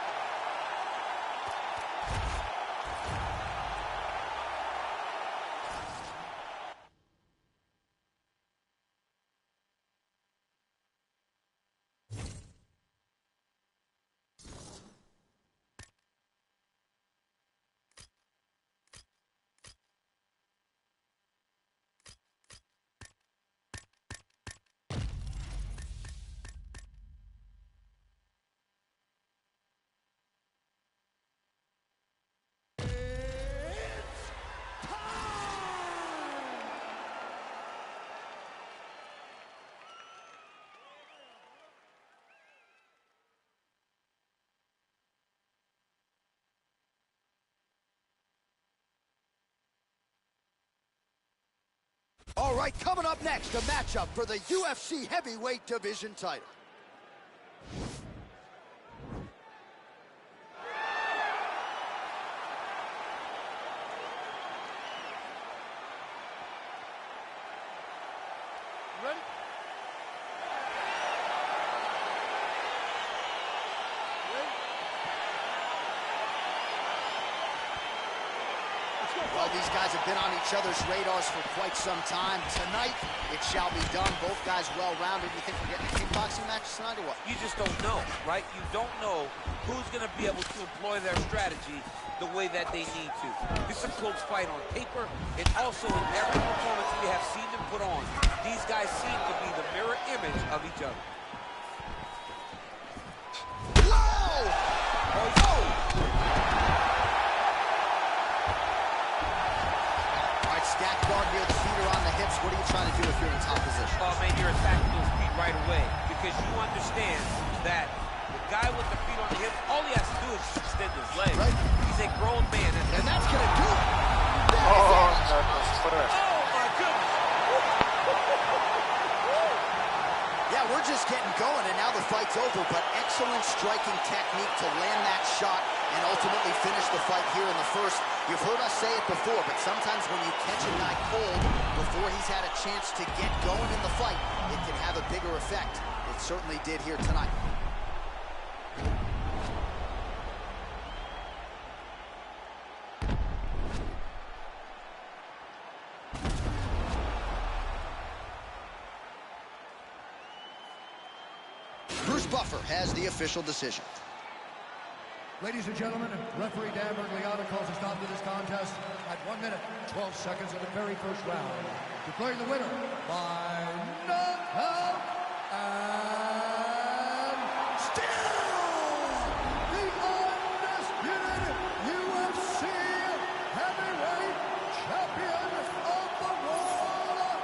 All right, coming up next, a matchup for the UFC heavyweight division title. Ready? Well, these guys have been on each other's radars for quite some time. Tonight, it shall be done. Both guys well-rounded. You think we're getting a kickboxing match tonight or what? You just don't know, right? You don't know who's going to be able to employ their strategy the way that they need to. This is a close fight on paper, and also in every performance we have seen them put on, these guys seem to be the mirror image of each other. Whoa! Oh! Stack guard here, the feet are on the hips. What are you trying to do if you're in top position? Oh, man, you're attacking those feet right away because you understand that the guy with the feet on the hips, all he has to do is just extend his legs. Right. He's a grown man. And that's going to do it. Oh, that was fresh. Oh, my goodness. Yeah, we're just getting going, and now the fight's over, but excellent striking technique to land that shot and ultimately finish the fight here in the first. You've heard us say it before, but sometimes when you catch a guy cold before he's had a chance to get going in the fight, it can have a bigger effect. It certainly did here tonight. Bruce Buffer has the official decision. Ladies and gentlemen, referee Dan Bergliano calls a stop to this contest at 1 minute, 12 seconds of the very first round. Declaring the winner by knockout and still the undisputed UFC heavyweight champion of the world,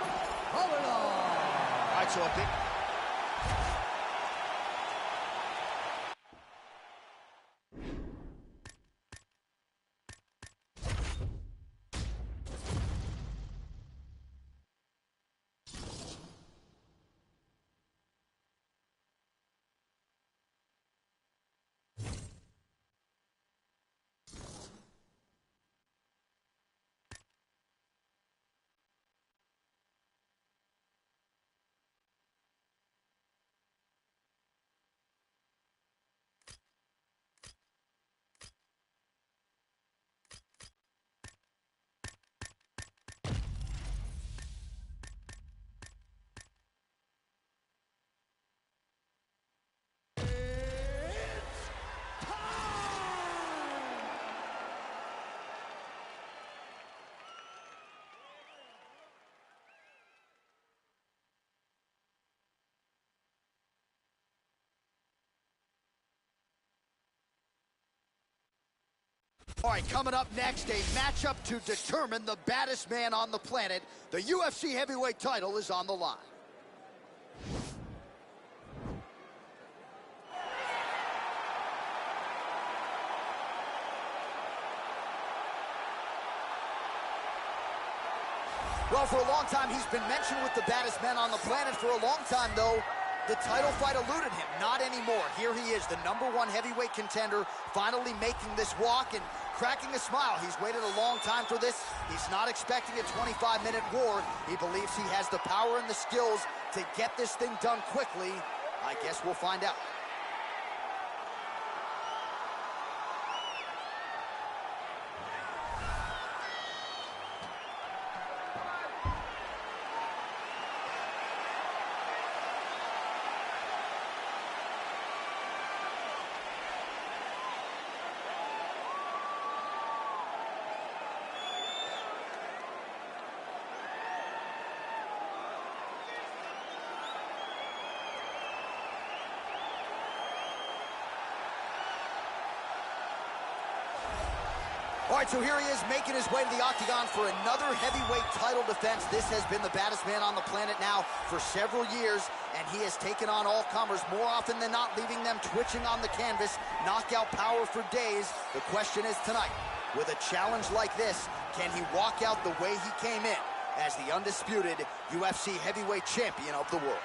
Canada. All right, so a big... All right, coming up next, a matchup to determine the baddest man on the planet. The UFC heavyweight title is on the line. Well, for a long time, he's been mentioned with the baddest men on the planet. For a long time, though, the title fight eluded him. Not anymore. Here he is, the #1 heavyweight contender, finally making this walk and cracking a smile. He's waited a long time for this. He's not expecting a 25-minute war. He believes he has the power and the skills to get this thing done quickly. I guess we'll find out. All right, so here he is making his way to the octagon for another heavyweight title defense. This has been the baddest man on the planet now for several years, and he has taken on all comers more often than not, leaving them twitching on the canvas, knockout power for days. The question is tonight, with a challenge like this, can he walk out the way he came in? as the undisputed UFC heavyweight champion of the world.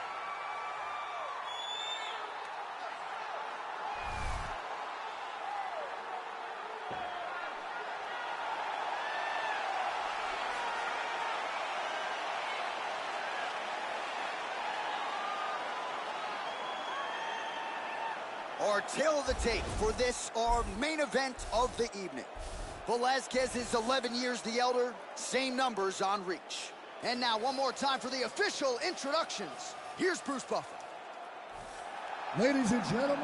Our tail of the tape for this, our main event of the evening. Velasquez is 11 years the elder, same numbers on reach. And now one more time for the official introductions. Here's Bruce Buffer. Ladies and gentlemen.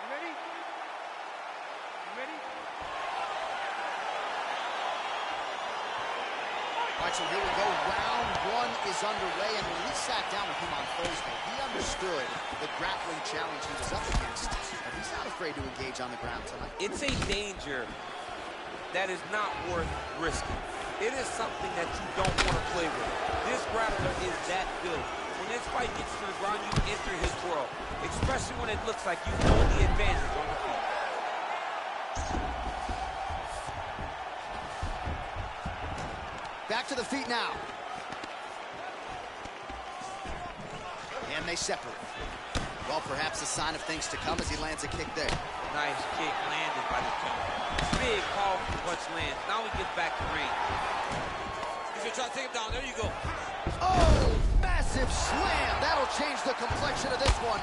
You ready? You ready? All right, so here we go. Round one is underway, and when we sat down with him on Thursday, he understood the grappling challenge he was up against, and he's not afraid to engage on the ground tonight. It's a danger that is not worth risking. It is something that you don't want to play with. This grappler is that good. When this fight gets to the ground, you enter his world, especially when it looks like you hold the advantage on the feet. Back to the feet now. And they separate. Well, perhaps a sign of things to come as he lands a kick there. Nice kick landed by the gentleman. Big, powerful punch lands. Now we get back to ring. He's gonna try to take him down. There you go. Oh, massive slam. That'll change the complexion of this one.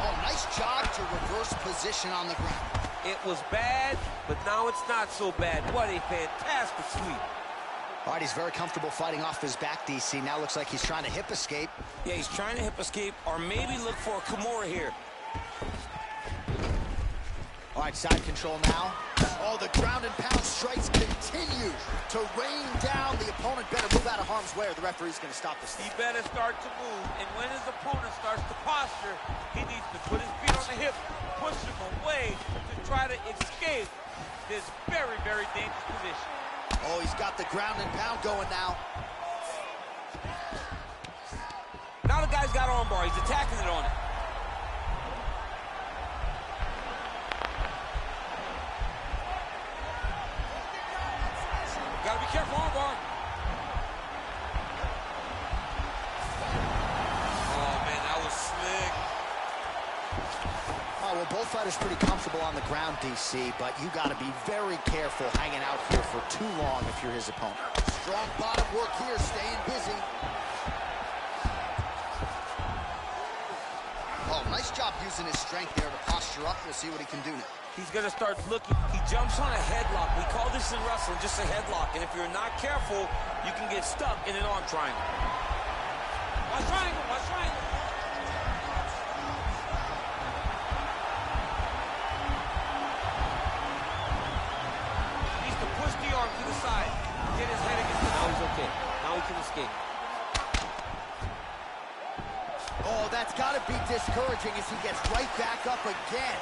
Oh, nice job to reverse position on the ground. It was bad, but now it's not so bad. What a fantastic sweep. All right, he's very comfortable fighting off his back, DC. Now looks like he's trying to hip escape. Yeah, he's trying to hip escape or maybe look for a Kimura here. All right, side control now. Oh, the ground and pound strikes continue to rain down. The opponent better move out of harm's way or the referee's going to stop this. He better start to move, and when his opponent starts to posture, he needs to put his feet on the hip, push him away to try to escape this very, very dangerous position. Oh, he's got the ground and pound going now. Now the guy's got armbar. He's attacking it on it. Gotta be careful, armbar. Oh, man, that was slick. Oh, well, both fighters pretty comfortable on the ground, DC, but you got to be very careful hanging out here for too long if you're his opponent. Strong bottom work here, staying busy. Oh, nice job using his strength there to posture up. We'll see what he can do now. He's going to start looking. He jumps on a headlock. We call this in wrestling just a headlock. And if you're not careful, you can get stuck in an arm triangle. Watch triangle, watch triangle. Needs to push the arm to the side. Get his head against the Now he's okay. Now he can escape. Oh, that's got to be discouraging as he gets right back up again.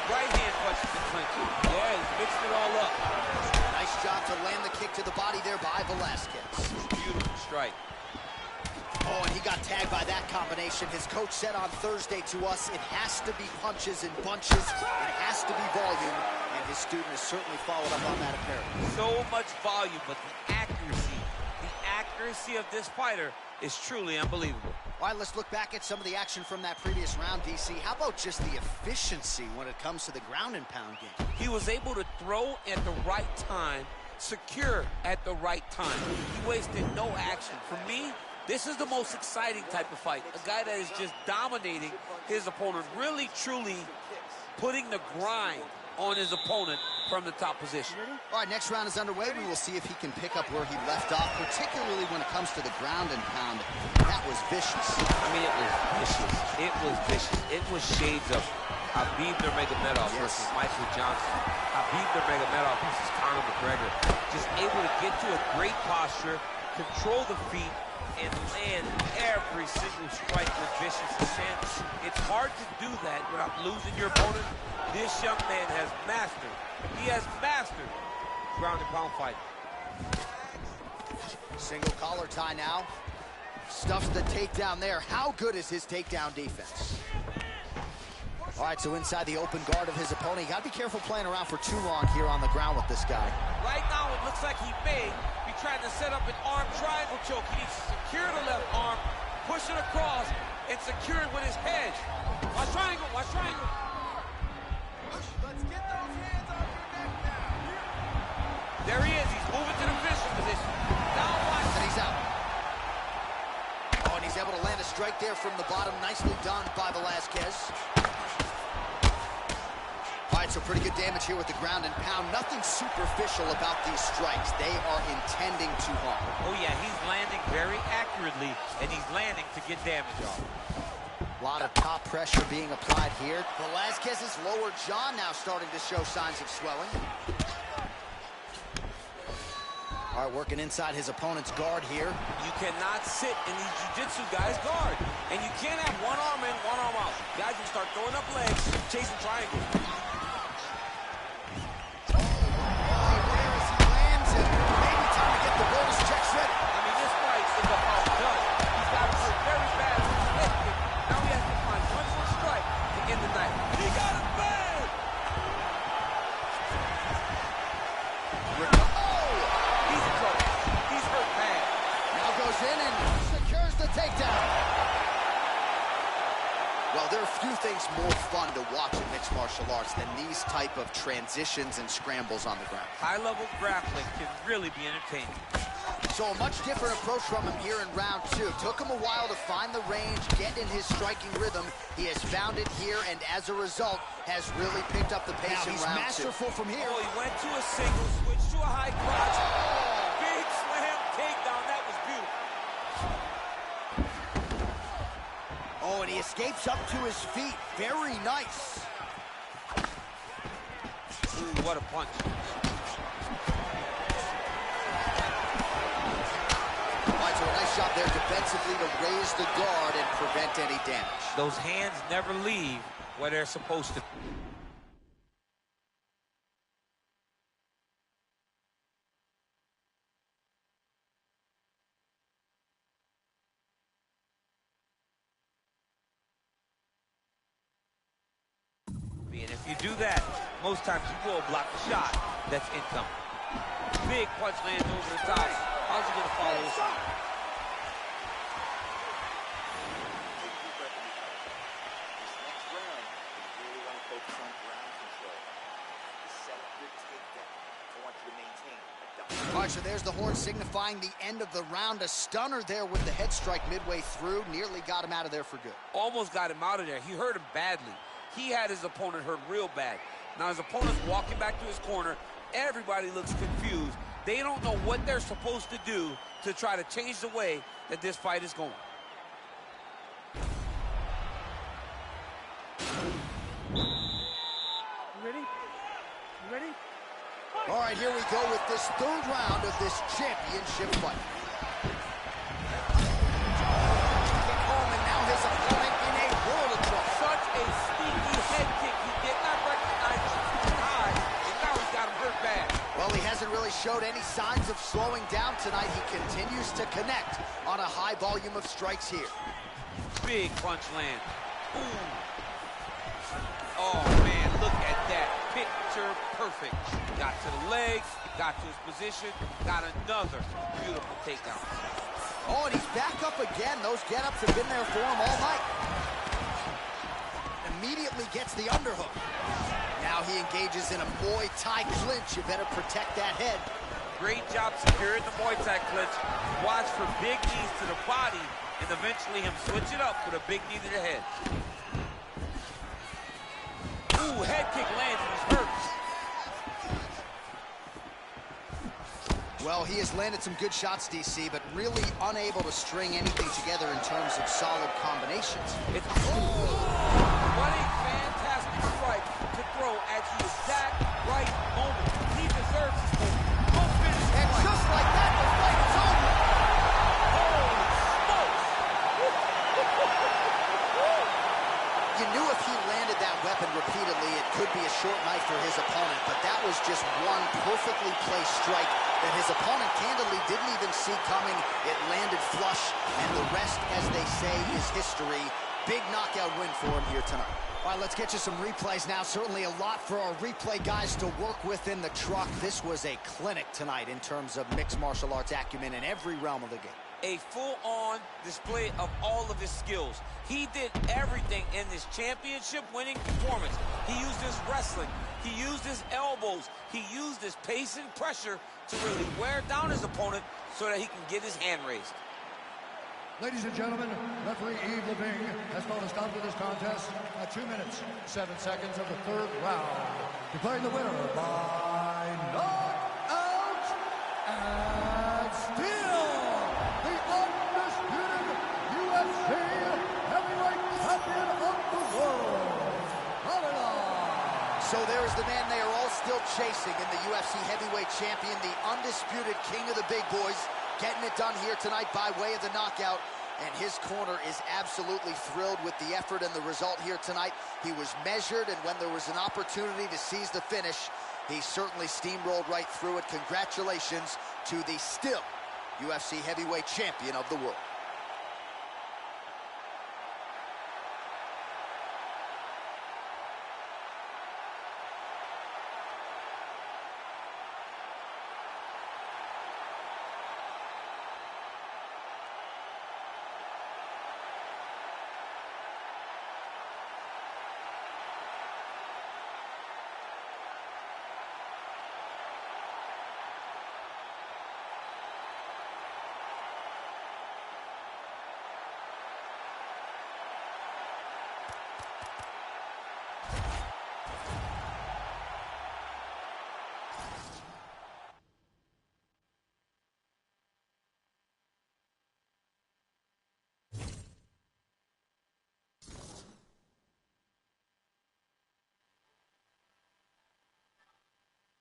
Right hand punches the clinch. Yeah, he's mixed it all up. Nice job to land the kick to the body there by Velasquez. Beautiful strike. Oh, and he got tagged by that combination. His coach said on Thursday to us, it has to be punches and bunches. It has to be volume. And his student has certainly followed up on that apparently. So much volume, but the accuracy of this fighter is truly unbelievable. All right, let's look back at some of the action from that previous round, DC. How about just the efficiency when it comes to the ground and pound game? He was able to throw at the right time, secure at the right time. He wasted no action. For me, this is the most exciting type of fight. A guy that is just dominating his opponent, really, truly putting the grind on his opponent from the top position. All right, next round is underway. We will see if he can pick up where he left off, particularly when it comes to the ground and pound. That was vicious. I mean, it was vicious. It was vicious. It was shades of Khabib Nurmagomedov versus Michael Johnson. Khabib Nurmagomedov versus Conor McGregor. Just able to get to a great posture, control the feet, and land every single strike with vicious intent. It's hard to do that without losing your opponent. This young man has mastered. He has mastered ground and pound fight. Single collar tie now. Stuffs the takedown there. How good is his takedown defense? All right, so inside the open guard of his opponent, you got to be careful playing around for too long here on the ground with this guy. Right now, it looks like he may be trying to set up an arm triangle choke. He needs to secure the left arm, push it across, and secure it with his head. Watch triangle, watch triangle. Let's get those hands off your neck now. There he is. He's moving to the finishing position. Now watch. And he's out. Oh, and he's able to land a strike there from the bottom. Nicely done by Velasquez. All right, so pretty good damage here with the ground and pound. Nothing superficial about these strikes. They are intending to harm. Oh, yeah, he's landing very accurately, and he's landing to get damage off. A lot of top pressure being applied here. Velasquez's lower jaw now starting to show signs of swelling. All right, working inside his opponent's guard here. You cannot sit in these jiu-jitsu guys' guard. And you can't have one arm in, one arm out. Guys will start throwing up legs, chasing triangles. Well, there are few things more fun to watch in mixed martial arts than these type of transitions and scrambles on the ground. High-level grappling can really be entertaining. So a much different approach from him here in round two. Took him a while to find the range, get in his striking rhythm. He has found it here, and as a result, has really picked up the pace in round two. He's masterful from here. Oh, he went to a single, switched to a high crotch. Oh, big slam takedown. That was beautiful. Oh, and he escapes up to his feet. Very nice. Ooh, what a punch. So a nice shot there defensively to raise the guard and prevent any damage. Those hands never leave where they're supposed to. And if you do that, most times you will block the shot that's incoming. Big punch lands over the top. How's he going to follow this up? All right, so there's the horn signifying the end of the round. A stunner there with the head strike midway through. Nearly got him out of there for good. Almost got him out of there. He hurt him badly. He had his opponent hurt real bad. Now his opponent's walking back to his corner. Everybody looks confused. They don't know what they're supposed to do to try to change the way that this fight is going. You ready? You ready? All right, here we go with this third round of this championship fight. Kick home, and now his opponent in a world of trouble. Such a sneaky head kick. He did not recognize it too high, and now he's got him hurt bad. Well, he hasn't really showed any signs of slowing down tonight. He continues to connect on a high volume of strikes here. Big punch land. Ooh. Oh, man, look at that. Picture perfect. Got to the legs, got to his position, got another beautiful takedown. Oh, and he's back up again. Those get-ups have been there for him all night. Immediately gets the underhook. Now he engages in a Muay Thai clinch. You better protect that head. Great job securing the Muay Thai clinch. Watch for big knees to the body, and eventually him switch it up with a big knee to the head. Ooh, head kick lands and he's hurt. Well, he has landed some good shots, DC, but really unable to string anything together in terms of solid combinations. What a fantastic strike to throw at the exact right moment. He deserves this moment. Don't finish the and fight. Just like that, the fight is over. Holy smokes! You knew if he landed that weapon repeatedly, it could be a short knife for his opponent, but that was just one perfectly placed strike that his opponent candidly didn't even see coming. It landed flush, and the rest, as they say, is history. Big knockout win for him here tonight. All right, let's get you some replays now. Certainly a lot for our replay guys to work with in the truck. This was a clinic tonight in terms of mixed martial arts acumen in every realm of the game. A full-on display of all of his skills. He did everything in this championship-winning performance. He used his wrestling. He used his elbows. He used his pace and pressure to really wear down his opponent so that he can get his hand raised. Ladies and gentlemen, referee Yves Leving has called a stop to this contest at 2 minutes, 7 seconds of the third round, declaring the winner by knockout and still the undisputed UFC heavyweight champion of the world, Canada. So there is the man they are all still chasing in the UFC heavyweight champion, the undisputed king of the big boys, getting it done here tonight by way of the knockout. And his corner is absolutely thrilled with the effort and the result here tonight. He was measured, and when there was an opportunity to seize the finish, he certainly steamrolled right through it. Congratulations to the still UFC heavyweight champion of the world.